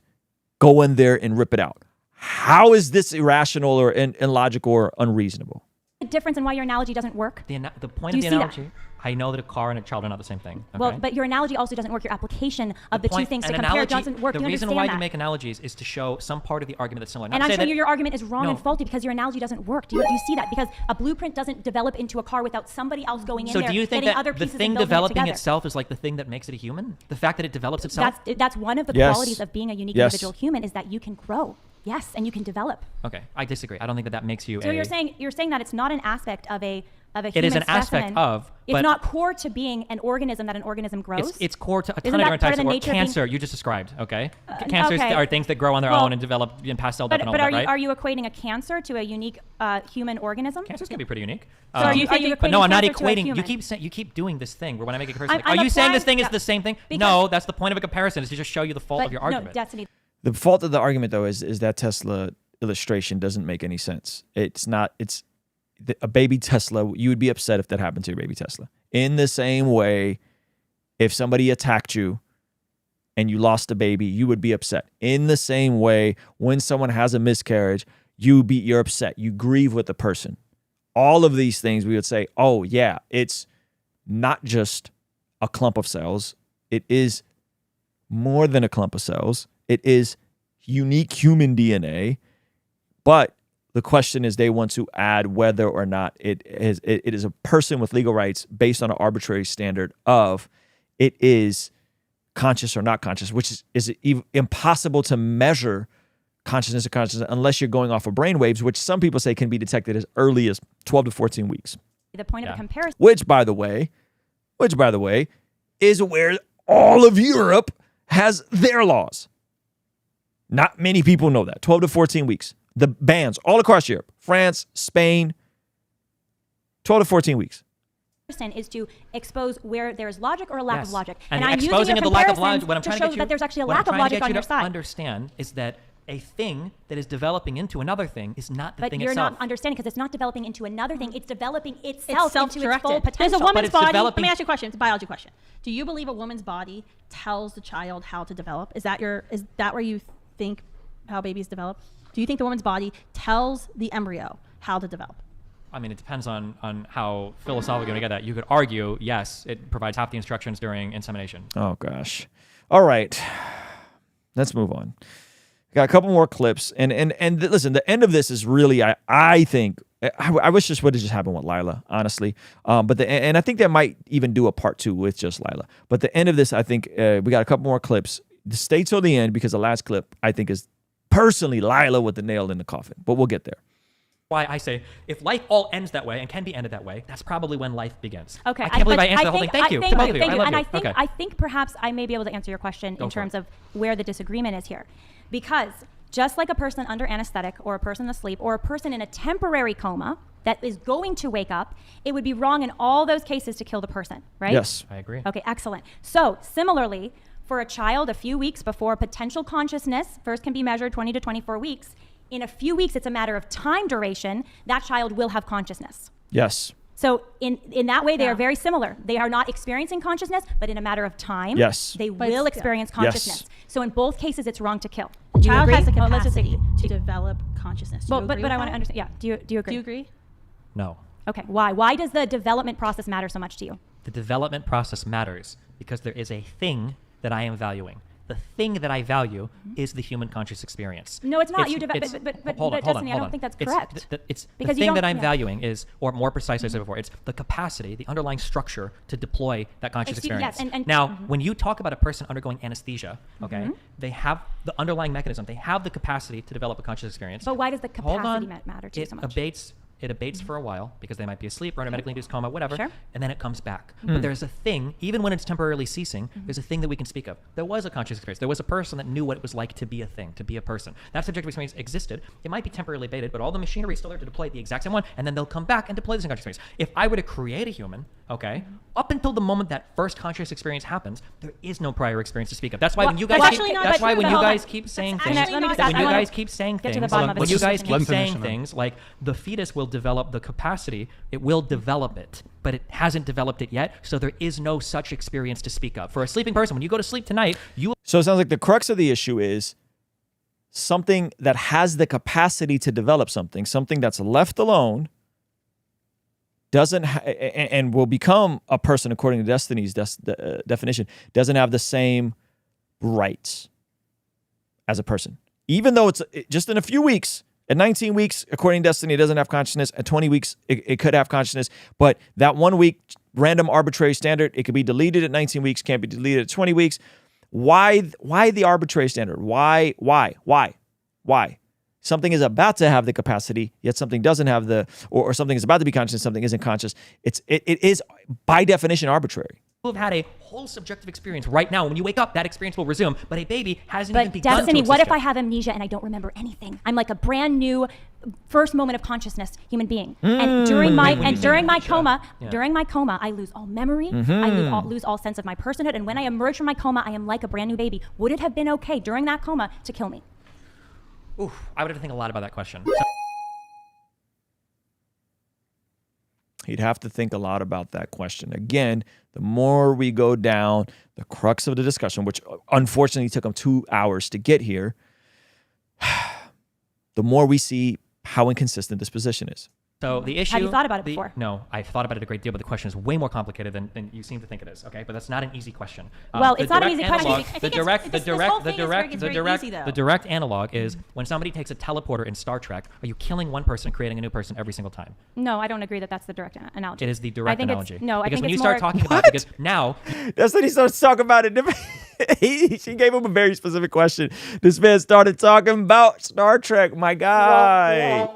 go in there and rip it out. How is this irrational or illogical or unreasonable? The difference in why your analogy doesn't work? The point Do of you the see that? analogy, I know that a car and a child are not the same thing. Okay? Well, but your analogy also doesn't work. Your application of the two things to compare doesn't work. The Do you reason understand why that? you make analogies is to show some part of the argument that's similar. Not And to I'm say showing that- you your argument is wrong No. and faulty because your analogy doesn't work. Do you see that? Because a blueprint doesn't develop into a car without somebody else going in So there, do you think getting that other the pieces thing and building developing it together. itself is like the thing that makes it a human? The fact that it develops itself? That's one of the Yes. qualities of being a unique Yes. individual human is that you can grow. Yes, and you can develop. Okay, I disagree. I don't think that makes you So you're saying that it's not an aspect of a human It is an specimen. aspect of, It's but- not core to being an organism that an organism grows. It's core to a ton Isn't of that different part types of of the work. nature of being- Cancer, you just described, okay? Cancers okay. are things that grow on their Well, own and develop and pass cell death and all But that, right? are you equating a cancer to a unique human organism? Cancers can be pretty unique. So are you but equating no, I'm not cancer to a equating. human? You keep doing this thing where when I make a comparison, I'm are you saying applying- this thing is yeah, the same thing? because- No, that's the point of a comparison, is to just show you the fault of your argument. No, Destiny. The fault of the argument, though, is that Tesla illustration doesn't make any sense. A baby Tesla, you would be upset if that happened to your baby Tesla. In the same way, if somebody attacked you and you lost a baby, you would be upset. In the same way, when someone has a miscarriage, you're upset. You grieve with the person. All of these things, we would say, oh yeah, it's not just a clump of cells. It is more than a clump of cells. It is unique human DNA. But the question is, they want to add whether or not it is a person with legal rights based on an arbitrary standard of it is conscious or not conscious, which is impossible to measure consciousness or consciousness unless you're going off of brain waves, which some people say can be detected as early as 12 to 14 weeks. The point of a comparison. Which, by the way, is where all of Europe has their laws. Not many people know that. 12 to 14 weeks. The bans all across Europe, France, Spain, 12 to 14 weeks. Is to expose where there's logic or a lack of logic. And I'm using exposing your the lack of comparisons logic, what I'm to trying show to get you, that there's actually a what I'm lack of trying to logic get on you your to side. understand is that a thing that is developing into another thing is not the But thing you're itself. not understanding because it's not developing into another thing. It's developing It's itself into its self-directed. full There's potential. a woman's it's body. Let developing- me ask you a question. It's a biology question. Do you believe a woman's body tells the child how to develop? Is that where you think how babies develop? Do you think the woman's body tells the embryo how to develop? I mean, it depends on how philosophical you get that. You could argue, yes, it provides half the instructions during insemination. Oh, gosh. All right. Let's move on. Got a couple more clips. And listen, the end of this is really, I think, I wish this would have just happened with Lila, honestly. And I think that might even do a part 2 with just Lila. But the end of this, I think, we got a couple more clips. Stay till the end because the last clip, I think, is personally Lila with the nail in the coffin. But we'll get there. Why I say, if life all ends that way and can be ended that way, that's probably when life begins. Okay, I can't believe I answered the whole thing. Thank you. Thank you. I love And you. I think perhaps I may be able to answer your question in terms of where the disagreement is here. Because just like a person under anesthetic or a person asleep or a person in a temporary coma that is going to wake up, it would be wrong in all those cases to kill the person, right? Yes. I agree. Okay, excellent. So similarly, for a child a few weeks before potential consciousness, first can be measured 20 to 24 weeks, in a few weeks, it's a matter of time duration, that child will have consciousness. Yes. So in that way, they are very similar. They are not experiencing consciousness, but in a matter of time, Yes. they will experience consciousness. Yes. So in both cases, it's wrong to kill. The Do you child agree? has the Well, let's just capacity say- to develop consciousness. Do you But agree I with want to that? understand. Yeah. Do you agree? Do you agree? No. Okay. Why? Why does the development process matter so much to you? The development process matters because there is a thing that I am valuing. The thing that I value is the human conscious experience. No, it's not. It's- You develop, it's- but hold on, Destiny, I hold don't on. think that's It's correct. it's the Because you thing don't- that I'm yeah. valuing is, or more precisely as I said before, it's the capacity, the underlying structure to deploy that conscious Excuse me, yes, experience. and- Now, when you talk about a person undergoing anesthesia, okay, they have the underlying mechanism. They have the capacity to develop a conscious experience. But why does the Hold capacity on. matter to you so much? It abates for a while because they might be asleep or in a medically induced coma, whatever, Sure. and then it comes back. But there's a thing, even when it's temporarily ceasing, there's a thing that we can speak of. There was a conscious experience. There was a person that knew what it was like to be a thing, to be a person. That subjective experience existed. It might be temporarily abated, but all the machinery is still there to deploy the exact same one, and then they'll come back and deploy the same conscious experience. If I were to create a human, okay, up until the moment that first conscious experience happens, there is no prior experience to speak of. That's why when you guys that's keep, actually not that's true, why when but you hold on. guys keep saying That's things, actually not true. when you I wanna guys keep saying get to the things, bottom of it. when you Let's guys just keep finish saying him. things like the fetus will develop the capacity, it will develop it, but it hasn't developed it yet, so there is no such experience to speak of. For a sleeping person, when you go to sleep tonight, you So it sounds like the crux of the issue is something that has the capacity to develop something that's left alone doesn't and will become a person according to Destiny's definition, doesn't have the same rights as a person. Even though it's just in a few weeks, at 19 weeks, according to Destiny, it doesn't have consciousness. At 20 weeks, it could have consciousness. But that 1 week random arbitrary standard, it could be deleted at 19 weeks, can't be deleted at 20 weeks. Why the arbitrary standard? Why? Something is about to have the capacity, yet something doesn't have or something is about to be conscious, something isn't conscious. It is by definition arbitrary. have had a whole subjective experience right now. When you wake up, that experience will resume, but a baby hasn't even But begun Destiny, to what exist if I yet. have amnesia and I don't remember anything? I'm like a brand new first moment of consciousness human being. And during my coma, I lose all memory. I lose all sense of my personhood. And when I emerge from my coma, I am like a brand new baby. Would it have been okay during that coma to kill me? Oof, I would have to think a lot about that question. He'd have to think a lot about that question. Again, the more we go down the crux of the discussion, which unfortunately took him 2 hours to get here, the more we see how inconsistent this position is. So the issue... Have you thought about it before? No, I've thought about it a great deal, but the question is way more complicated than you seem to think it is, okay? But that's not an easy question. Well, The it's not an direct easy question. analog- I The think this whole thing is very easy, though. the direct analog is when somebody takes a teleporter in Star Trek, are you killing one person, creating a new person every single time? No, I don't agree that that's the direct analogy. It is the direct analogy. No, I because think when it's you start more- talking about it, because now That's when he starts talking about it. She gave him a very specific question. This man started talking about Star Trek, my guy.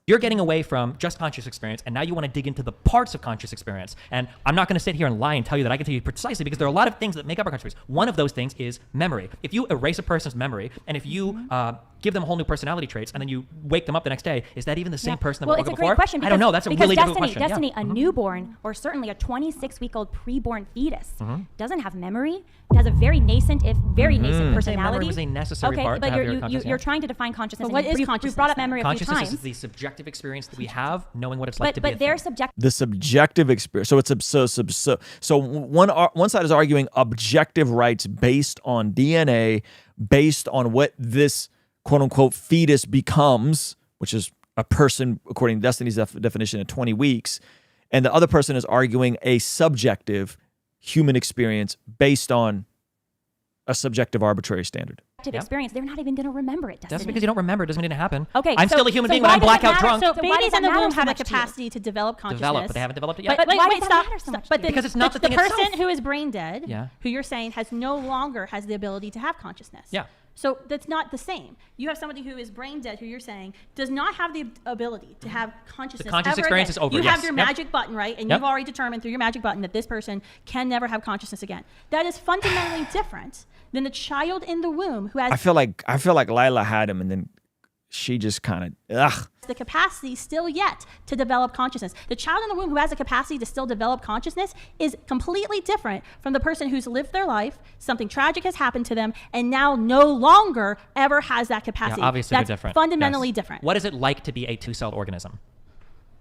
you're getting away from just conscious experience, and now you want to dig into the parts of conscious experience. And I'm not going to sit here and lie and tell you that I can tell you precisely, because there are a lot of things that make up our conscious experience. One of those things is memory. If you erase a person's memory, and if you give them whole new personality traits, and then you wake them up the next day, is that even the same person that well, woke it's up a before? great question. I don't know. That's a really difficult question. Destiny, Yeah. a newborn, or certainly a 26-week-old preborn fetus, doesn't have memory. It has a very nascent, Say personality. memory was a necessary Okay, part but to have your conscious, you're trying to define consciousness. But what and is you've consciousness brought up then? memory a few consciousness times. is the subjective experience that we have, knowing what it's like to be a But they're thing. subjective. The subjective experience. So it's so one side is arguing objective rights based on DNA, based on what this quote unquote fetus becomes which is a person according to Destiny's definition at 20 weeks, and the other person is arguing a subjective human experience based on a subjective arbitrary standard. Experience, they're not even going to remember it. Just because you don't remember doesn't mean it didn't happen. Okay, I'm still a human being when I'm blackout drunk. So why babies does in the that matter womb so have the much to you? capacity to develop consciousness. Develop, but they haven't developed it yet. But wait, why does that stop. matter so much But to you? Because it's not the thing person itself. who is brain dead, Yeah. who you're saying has no longer has the ability to have consciousness. Yeah. So that's not the same. You have somebody who is brain dead, who you're saying does not have the ability to have consciousness. The conscious ever experience again. is over, You yes. have your Yep. magic button, right? And Yep. you've already determined through your magic button that this person can never have consciousness again. That is fundamentally different than the child in the womb who has I feel like Lila had him, and then she just kind of the capacity still yet to develop consciousness. The child in the womb who has the capacity to still develop consciousness is completely different from the person who's lived their life, something tragic has happened to them, and now no longer ever has that capacity. Yeah, obviously That's they're different. fundamentally Yes. different. What is it like to be a two-celled organism?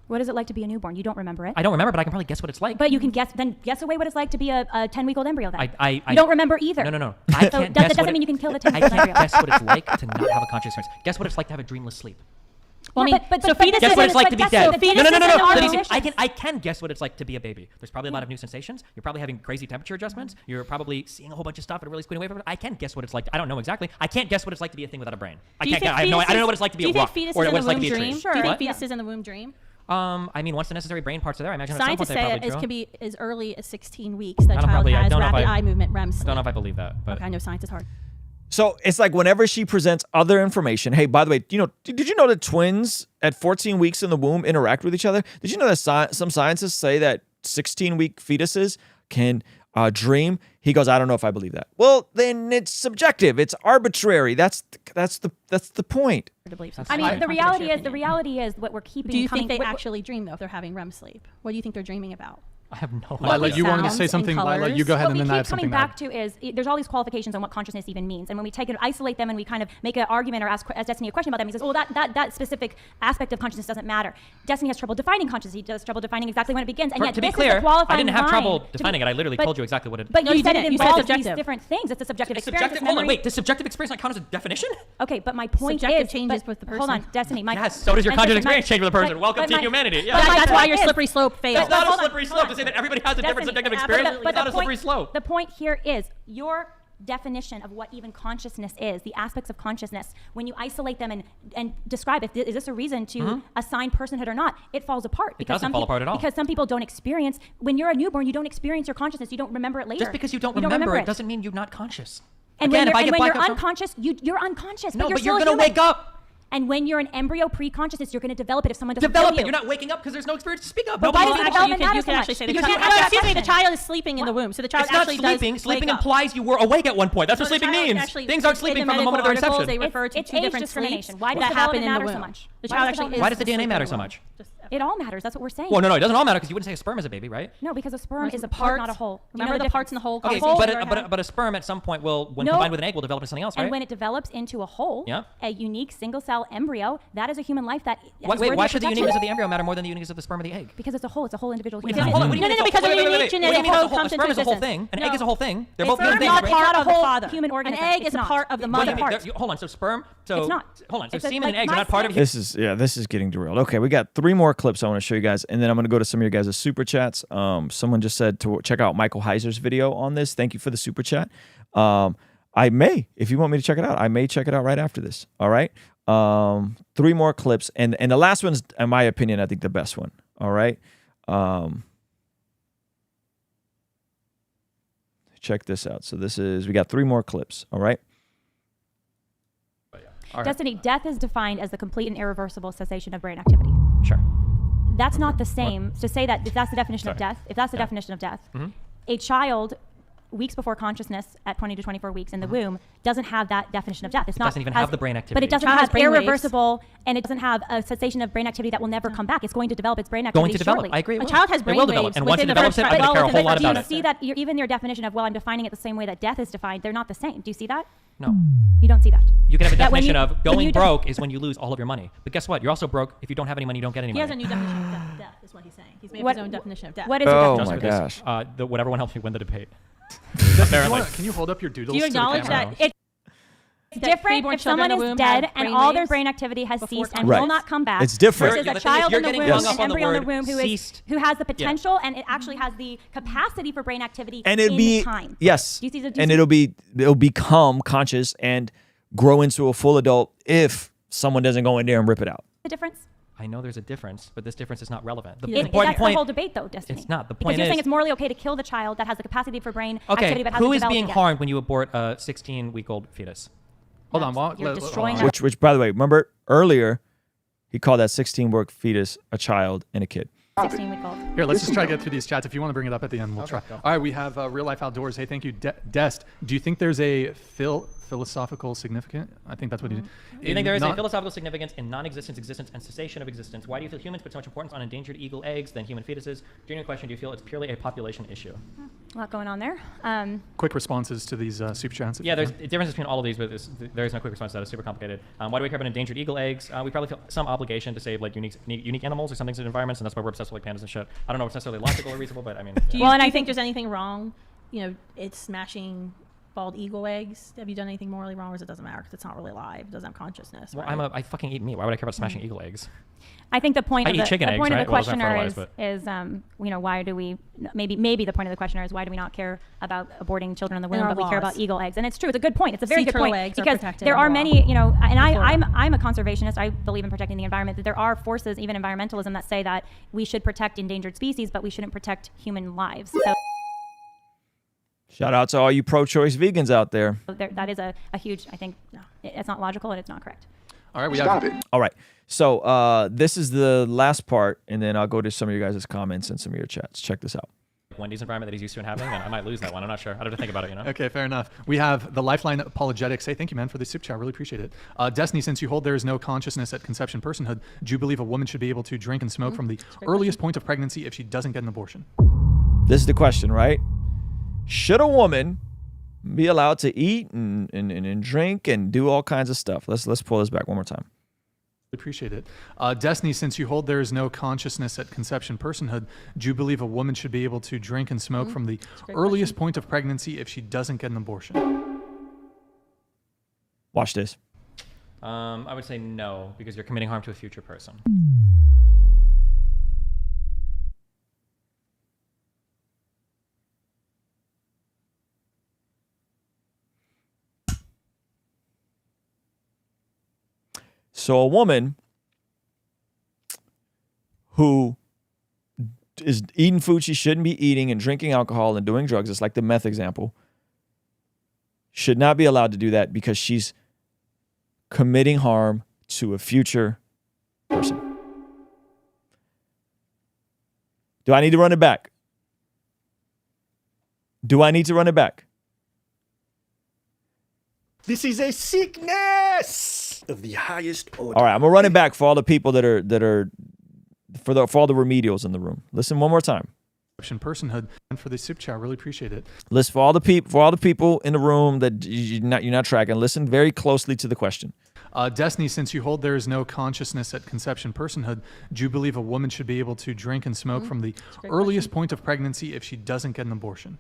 What is it like to be a newborn? You don't remember it. I don't remember, but I can probably guess what it's like. But you can guess away what it's like to be a 10-week-old embryo then. I you don't remember either. No. I So can't that guess doesn't what mean you can kill the I 10-week-old can't embryo. guess what it's like to not have a conscious experience. Guess what it's like to have a dreamless sleep. Well, Yeah, I mean, so fetuses Guess what it's like to be guess dead. what the No. fetuses are Listen, delicious. I can guess what it's like to be a baby. There's probably a lot of new sensations. You're probably having crazy temperature adjustments. You're probably seeing a whole bunch of stuff at a really squinty way. I can guess what it's like. I don't know exactly. I can't guess what it's like to be a thing without a brain. I do you can't. think I don't know what it's like to be a rock Do you think or fetuses what in it's the like to womb be a dream? tree. Do you What? think fetuses in the womb dream? I mean, once the necessary brain parts are there, I imagine at some point Scientists they say probably it do. can be as early as 16 weeks that I don't child probably- I has don't know if rapid I- eye movement REM I sleep. don't know if I believe that, but Okay, I know science is hard. So it's like whenever she presents other information. Hey, by the way, did you know that twins at 14 weeks in the womb interact with each other? Did you know that some scientists say that 16-week fetuses can dream? He goes, I don't know if I believe that. Well, then it's subjective. It's arbitrary. That's the point. To believe That's something. I mean, fine. the Contradicts your reality opinion. is what we're keeping. Do you coming, think they what- actually dream though if they're having REM sleep? What do you think they're dreaming about? I have no Lila, idea. you wanted to say Sounds something. and Lila, you colors. go ahead, What and we then I keep have coming something to add. back to is there's all these qualifications on what consciousness even means, and when we take it, isolate them, and we kind of make an argument or ask Destiny a question about them, he says, "Oh, that specific aspect of consciousness doesn't matter." Destiny has trouble defining consciousness. He does trouble defining exactly when it begins, and yet To be this is clear, the qualifying I didn't have line trouble to be- defining it. I literally but- told you exactly what it. But No, you you said didn't. it You said involves these subjective. different things. It's a subjective It's experience. subjective. It's Hold on, memory. wait. Does subjective experience not count as a definition? Okay, but my point Subjective is, changes but with the hold on, person. Destiny. Yes, so does your conscious experience change with a person. Welcome to humanity. Yeah. That's why point your is- slippery slope fails. It's not a hold on, slippery hold slope on. to say that everybody has a different Destiny, subjective absolutely. experience. It's not a slippery slope. The point here is your definition of what even consciousness is, the aspects of consciousness, when you isolate them and describe is this a reason to assign personhood or not, it falls apart. It doesn't fall apart at all. Because some people don't experience, when you're a newborn, you don't experience your consciousness. You don't remember it later. Just because you don't remember it doesn't mean you're not conscious. And Again, when if I you're, get and when you're blackout drunk- unconscious, you're unconscious. No, but but you're you're still gonna human. wake up. And when you're an embryo pre-consciousness, you're going to develop it if someone doesn't Develop tell it. you. You're not waking up because there's no experience to speak of. But why Nobody does knows. it development you matter can so much? actually say the Because child, you have that excuse me, the question. child is sleeping in the womb, so the child It's not actually sleeping. does Sleeping wake up. implies you were awake at one point. That's what So the sleeping child means. actually- Things aren't in sleeping the from the moment of their medical articles, inception. They refer to It's two age different discrimination. sleeps Why does that happen in development the matter so womb. much? The Why child does actually is Why does the asleep DNA in matter the so womb. much? Just It all matters. That's what we're saying. Well, no, it doesn't all matter because you wouldn't say a sperm is a baby, right? No, because a sperm is a part, part, not a whole. Do you Remember know the parts in the whole? Okay, whole- but a sperm at some point will, when No. combined with an egg, will develop into something else, right? And when it develops into a whole, Yeah. a unique single-cell embryo, that is a human life that is Wait, worthy why of should the protection. uniqueness of the embryo matter more than the uniqueness of the sperm or the egg? Because it's a whole. It's a whole individual Wait, human hold on, being. what do you mean No, it's because wait, a wait, wait, unique wait, genetic what do you mean code it's a whole- comes a sperm into is a whole existence. thing. An No. egg is a whole thing. They're A both sperm human is beings. not right? part of the whole father. human An organism. egg It's is a not. part of the It's mother. a part. Hold on, so sperm, so It's not. hold on, so It's a- semen and like eggs are my not part of skin- This is getting derailed. Okay, we got 3 more clips I want to show you guys, and then I'm going to go to some of your guys' super chats. Someone just said to check out Michael Heiser's video on this. Thank you for the super chat. I may, if you want me to check it out, I may check it out right after this. All right. 3 more clips, and the last one's, in my opinion, I think the best one. All right. Check this out. So we got 3 more clips. All right. All right. Destiny, death is defined as the complete and irreversible cessation of brain activity. Sure. That's not the same. To say that if that's the definition of Sorry. death, if that's the definition of death, a child weeks before consciousness at 20 to 24 weeks in the womb doesn't have that definition of death. It's not doesn't even have the brain But activity. it doesn't Child has have brain waves. irreversible, and it doesn't have a cessation of brain activity that will never come back. It's going to develop its brain activity Going to develop. shortly. I agree. It A will. child has It brain will develop, waves and once it within the develops first it, I don't well, care a within whole the lot first Do about you it. see that even your definition of, well, I'm defining it the same way that death is defined, they're not the same. Do you see that? No. You don't see that. You can have a That when definition you- of when going you don't- broke is when you lose all of your money. But guess what? You're also broke if you don't have any money. You don't get any He money. has a new definition of death, is what he's saying. He's made What- his own definition of death. What is your Oh definition? my Just for gosh. whatever one helps me win the debate. Can Apparently. you hold up your doodles? Do you to the acknowledge camera? that? It's different preborn if children someone in the is womb dead have and brain all their waves brain activity has before ceased and Right. will not come back. It's different. Versus Yeah, a the thing is, child you're in the getting womb, hung an up on the embryo in the word womb ceased. who has the potential and it actually has the capacity for brain activity And it'd in be time. yes, Do you see the- do you and see- it'll become conscious and grow into a full adult if someone doesn't go in there and rip it out. The difference? I know there's a difference, but this difference is not relevant. The It- important That's the whole debate, though, Destiny. It's not. The Because point you're is, saying it's morally okay to kill the child that has the capacity for brain okay, activity but hasn't who is developed being it yet. harmed when you abort a 16-week-old fetus? Hold on. You're destroying Which, by the way, remember earlier, he called that 16-week fetus a child and a kid. 16-week-old. Here, let's just try to get through these chats. If you want to bring it up at the end, we'll try. All right, we have Real Life Outdoors. Hey, thank you, Dest. Do you think there's a philosophical significance? I think that's what he did. Do you think there is a philosophical significance in non-existence, existence, and cessation of existence? Why do you feel humans put so much importance on endangered eagle eggs than human fetuses? During your question, do you feel it's purely a population issue? A lot going on there. Quick responses to these super chats. Yeah, there's differences between all of these, but there is no quick response to that. It's super complicated. Why do we care about endangered eagle eggs? We probably feel some obligation to save like unique animals or some things in environments, and that's why we're obsessed with like pandas and shit. I don't know if it's necessarily logical or reasonable, but I mean. Do you, Well, and do I you think think- there's anything wrong? You know, it's smashing bald eagle eggs. Have you done anything morally wrong, or it doesn't matter because it's not really alive? It doesn't have consciousness. Well, right? I fucking eat meat. Why would I care about smashing eagle eggs? I think the point I of eat the, chicken the eggs, point of right? the Well, those aren't questioner fertilized, is why do we maybe the point of the questioner is why do we not care about aborting children in the womb, our but we care laws. about eagle eggs? And it's true. It's a good point. It's a very Sea good turtle point eggs are because protected there are under law. many, and Florida. I'm a conservationist. I believe in protecting the environment. That there are forces, even environmentalism, that say that we should protect endangered species, but we shouldn't protect human lives. So Shout out to all you pro-choice vegans out there. that is a huge. I think it's not logical and it's not correct. All right, we have. All right. So this is the last part, and then I'll go to some of your guys' comments and some of your chats. Check this out. Wendy's environment that he's used to inhabiting, and I might lose that one. I'm not sure. I'd have to think about it, Okay, fair enough. We have the Lifeline Apologetics. Hey, thank you, man, for the super chat. Really appreciate it. Destiny, since you hold there is no consciousness at conception personhood, do you believe a woman should be able to drink and smoke from the earliest point of pregnancy if she doesn't get an abortion? This is the question, right? Should a woman be allowed to eat and drink and do all kinds of stuff? Let's pull this back one more time. Appreciate it. Destiny, since you hold there is no consciousness at conception personhood, do you believe a woman should be able to drink and smoke from the earliest point of pregnancy if she doesn't get an abortion? Watch this. I would say no, because you're committing harm to a future person. So a woman who is eating food she shouldn't be eating and drinking alcohol and doing drugs, it's like the meth example, should not be allowed to do that because she's committing harm to a future person. Do I need to run it back? Do I need to run it back? This is a sickness of the highest order. All right, I'm gonna run it back for all the people that are for all the remedials in the room. Listen one more time. Personhood, and for the super chat, really appreciate it. Listen for all the people in the room that you're not tracking. Listen very closely to the question. Destiny, since you hold there is no consciousness at conception personhood, do you believe a woman should be able to drink and smoke from the earliest point of pregnancy if she doesn't get an abortion?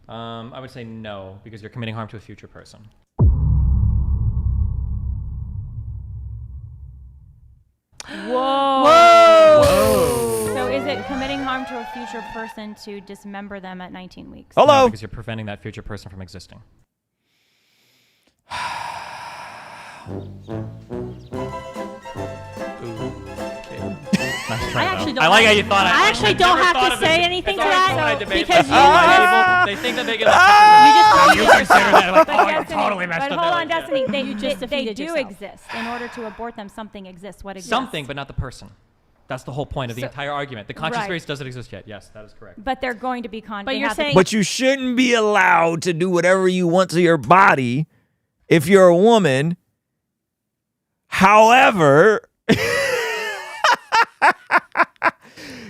I would say no, because you're committing harm to a future person. Whoa. So is it committing harm to a future person to dismember them at 19 weeks? Hello. No, because you're preventing that future person from existing. I actually don't. I like how you thought. I actually don't have to say anything to that because They think that they get. You You consider that like, But oh, you're Destiny, totally messed but up. hold on, Destiny. You just They defeated do yourself. exist. In order to abort them, something exists. What exists? Something, but not the person. That's the whole point of the So- entire argument. The conscious Right. race doesn't exist yet. Yes, that is correct. But they're going to be But you're saying- But you shouldn't be allowed to do whatever you want to your body if you're a woman. However,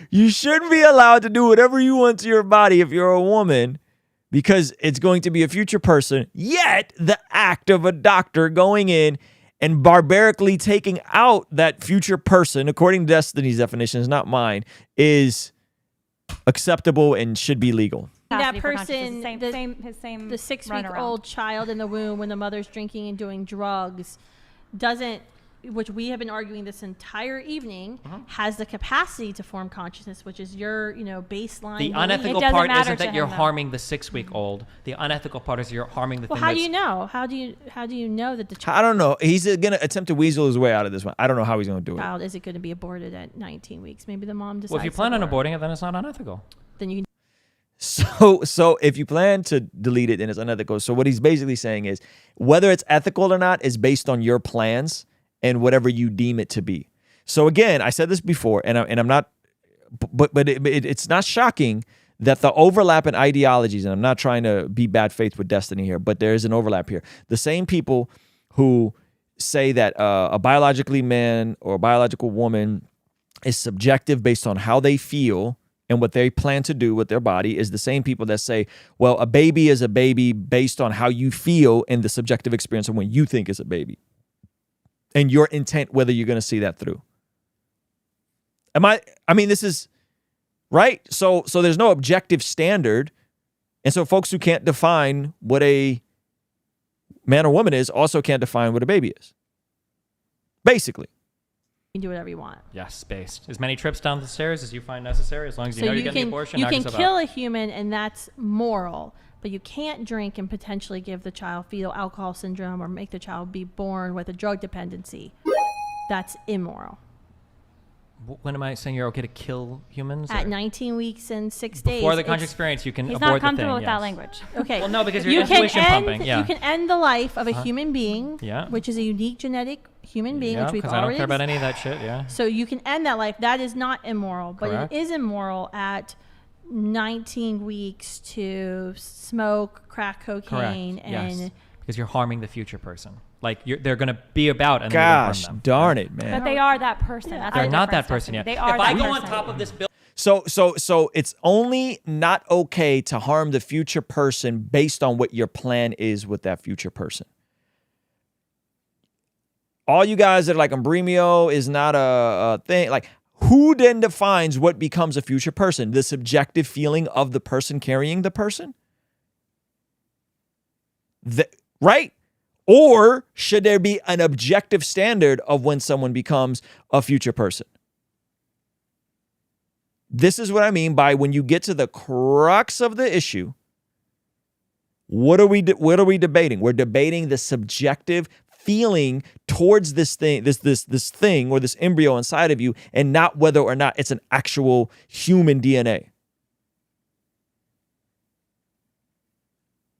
you shouldn't be allowed to do whatever you want to your body if you're a woman because it's going to be a future person. Yet the act of a doctor going in and barbarically taking out that future person, according to Destiny's definitions, not mine, is acceptable and should be legal. Destiny, capacity that for consciousness. person, His same the runaround. 6-week-old child in the womb when the mother's drinking and doing drugs doesn't, which we have been arguing this entire evening, has the capacity to form consciousness, which is your, baseline. The belief. unethical part isn't that you're harming the 6-week-old. The unethical part is you're harming the Well, thing how do you know? How do you know that the I don't know. He's gonna attempt to weasel his way out of this one. I don't know how he's gonna do it. child is it going to be aborted at 19 weeks? Maybe the mom decides. Well, if you plan on to abort. aborting it, then it's not unethical. Then you can. So if you plan to delete it, then it's unethical. So what he's basically saying is whether it's ethical or not is based on your plans and whatever you deem it to be. So again, I said this before, and I'm not, but it's not shocking that the overlap in ideologies, and I'm not trying to be bad faith with Destiny here, but there is an overlap here. The same people who say that a biologically man or a biological woman is subjective based on how they feel and what they plan to do with their body is the same people that say, well, a baby is a baby based on how you feel and the subjective experience of when you think it's a baby. And your intent, whether you're going to see that through. I mean, this is right. So there's no objective standard. And so folks who can't define what a man or woman is also can't define what a baby is. Basically. You can do whatever you want. Yes, based. As many trips down the stairs as you find necessary, as long as you know you're getting the abortion. You can kill a human, and that's moral. But you can't drink and potentially give the child fetal alcohol syndrome or make the child be born with a drug dependency. That's immoral. When am I saying you're okay to kill humans? At 19 weeks and 6 days. Before the conscious experience, you can He's abort not the thing. comfortable with that yes. language. Okay. Well, no, because your intuition pumping. Yeah. You can end the life of a human being, Yeah. which is a unique genetic human being, Yeah, which we've because I don't already care about any of that shit. Yeah. So you can end that life. That is not immoral, but Correct. it is immoral at 19 weeks to smoke crack cocaine Correct. and Yes. Because you're harming the future person. Like they're going to be about and then you're gonna Gosh, harm them. darn it, man. But they are that person. That's They're the not that difference, person Destiny. yet. They are If I that go on person. top of this building. So it's only not okay to harm the future person based on what your plan is with that future person. All you guys that are like embryo is not a thing. Like, who then defines what becomes a future person? The subjective feeling of the person carrying the person? Right? Or should there be an objective standard of when someone becomes a future person? This is what I mean by when you get to the crux of the issue. What are we debating? We're debating the subjective feeling towards this thing, this thing or this embryo inside of you, and not whether or not it's an actual human DNA.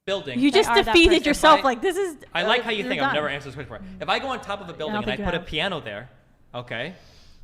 Building. you just They are that defeated person. yourself. If I- like this is. I like how you you're think. I've done. never answered this question before. If I go on top of a building and I think you put a have. piano there, okay,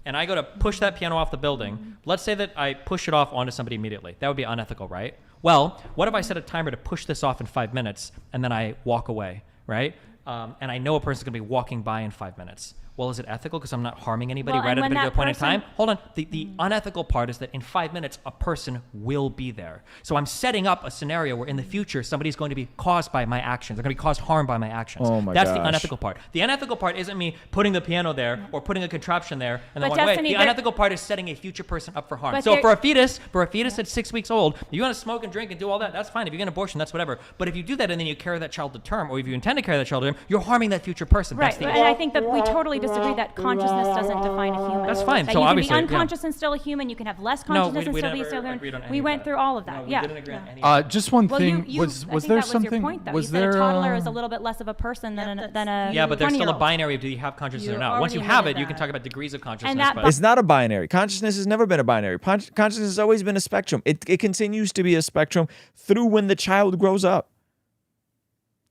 and I go to push that piano off the building, let's say that I push it off onto somebody immediately. That would be unethical, right? Well, what if I set a timer to push this off in 5 minutes and then I walk away, right? And I know a person's going to be walking by in 5 minutes. Well, is it ethical because I'm not harming anybody Well, right and at a when particular that point in person- time? Hold on. The unethical part is that in 5 minutes, a person will be there. So I'm setting up a scenario where in the future, somebody's going to be caused by my actions. They're going to be caused harm by my actions. Oh my That's the gosh. unethical part. The unethical part isn't me putting the piano there or putting a contraption there and then But walking away. Destiny, The there- unethical part is setting a future person up for harm. But So there- for a fetus at 6 weeks old, you want to smoke and drink and do all that, that's fine. If you get an abortion, that's whatever. But if you do that and then you carry that child to term, or if you intend to carry that child to term, you're harming that future person. Right, That's the and I think that we totally disagree that consciousness doesn't define a human. That's fine. That So you obviously, can yeah. be unconscious and still a human. You can have less No, consciousness we and still be never still agreed on any We of went that. through all of that. No, we yeah. didn't agree on any of that. Just one Well, thing. you was I think there that was something? your point, though. Was you said there a toddler is a little bit less of a person than Yeah, a Yeah, but there's still a 20-year-old. binary of do you have consciousness You or not. Once you already have it, admitted you can that. talk about degrees of consciousness. that but It's not a binary. Consciousness has never been a binary. Consciousness has always been a spectrum. It continues to be a spectrum through when the child grows up.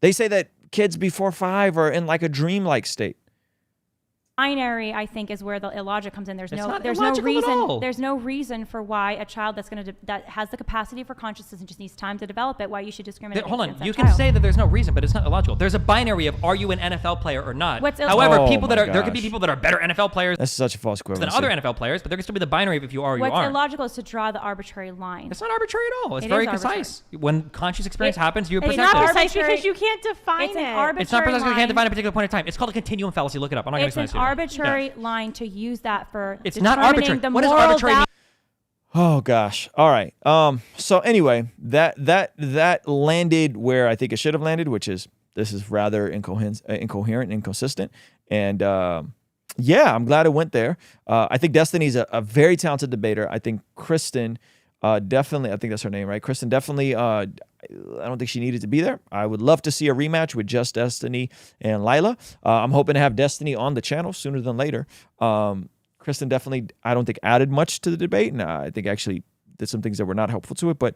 They say that kids before 5 are in like a dreamlike state. Binary, I think, is where the illogic comes in. There's It's no not reason. illogical at all. There's no reason for why a child that has the capacity for consciousness and just needs time to develop it, why you should discriminate. Hold on, against you that can child. say that there's no reason, but it's not illogical. There's a binary of are you an NFL player or not. What's ill- However, Oh people that my are there could be gosh. people that are better NFL players That's such a false than equivalency. other NFL players, but there can still be the binary of if you are or you What's aren't. illogical is to draw the arbitrary line. It's not arbitrary at all. It's It very is arbitrary. concise. When conscious experience It- happens, you're it's It's protected. not precise arbitrary. because you can't define It's an it. arbitrary It's not precise because you can't line. define a particular point in time. It's called a continuum fallacy. Look it up. I'm not going It's to an explain it to you. arbitrary Yeah. line to use that for It's not determining arbitrary. the What does moral arbitrary mean? Oh gosh. All right. So anyway, that landed where I think it should have landed, which is this is rather incoherent and inconsistent. And yeah, I'm glad it went there. I think Destiny's a very talented debater. I think Kristen definitely, I think that's her name, right? Kristen definitely, I don't think she needed to be there. I would love to see a rematch with just Destiny and Lila. I'm hoping to have Destiny on the channel sooner than later. Kristen definitely, I don't think added much to the debate, and I think actually did some things that were not helpful to it. But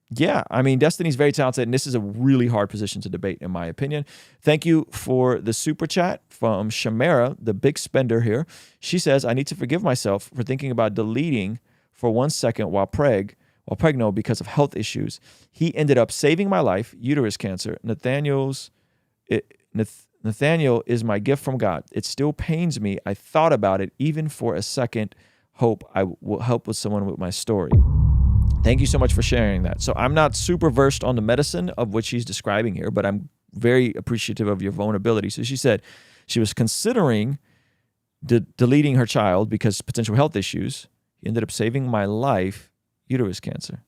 yeah, I mean, Destiny's very talented, and this is a really hard position to debate, in my opinion. Thank you for the super chat from Shamara, the big spender here. She says, I need to forgive myself for thinking about deleting for 1 second while pregnant because of health issues. He ended up saving my life, uterus cancer. Nathaniel is my gift from God. It still pains me. I thought about it even for a second. Hope I will help with someone with my story. Thank you so much for sharing that. So I'm not super versed on the medicine of what she's describing here, but I'm very appreciative of your vulnerability. So she said she was considering deleting her child because potential health issues. He ended up saving my life, uterus cancer.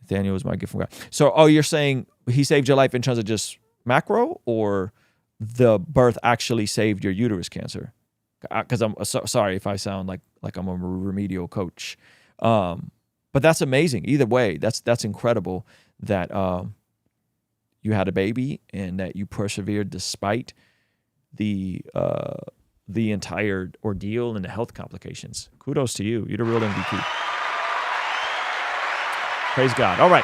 Nathaniel was my gift from God. So, you're saying he saved your life in terms of just macro, or the birth actually saved your uterus cancer? Because I'm sorry if I sound like I'm a remedial coach. But that's amazing. Either way, that's incredible that you had a baby and that you persevered despite the entire ordeal and the health complications. Kudos to you. You're the real MVP. Praise God. All right.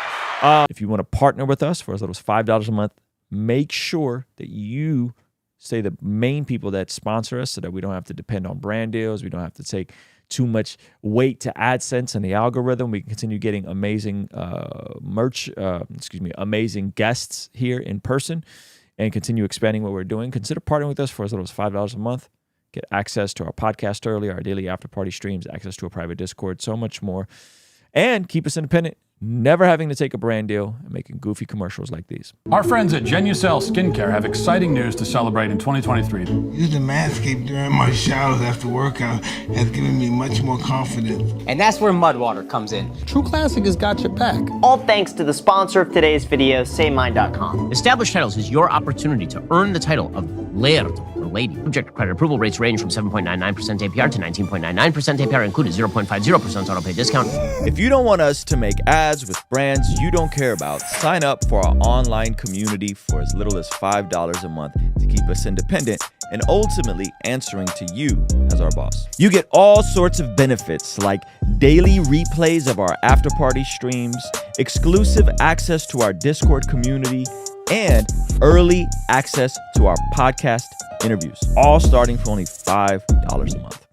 If you want to partner with us for as little as $5 a month, make sure that you stay the main people that sponsor us so that we don't have to depend on brand deals. We don't have to take too much weight to AdSense and the algorithm. We can continue getting amazing amazing guests here in person and continue expanding what we're doing. Consider partnering with us for as little as $5 a month. Get access to our podcast early, our daily after party streams, access to a private Discord, so much more. And keep us independent, never having to take a brand deal and making goofy commercials like these. Our friends at Genucel Skincare have exciting news to celebrate in 2023. Using Manscaped during my showers after workout has given me much more confidence. And that's where Mudwater comes in. True Classic has got your back. All thanks to the sponsor of today's video, SayMine.com. Established Titles is your opportunity to earn the title of Laird, or lady. Subject to credit approval, rates range from 7.99% APR to 19.99% APR, included 0.50% auto pay discount. If you don't want us to make ads with brands you don't care about, sign up for our online community for as little as $5 a month to keep us independent and ultimately answering to you as our boss. You get all sorts of benefits like daily replays of our after party streams, exclusive access to our Discord community, and early access to our podcast interviews, all starting for only $5 a month.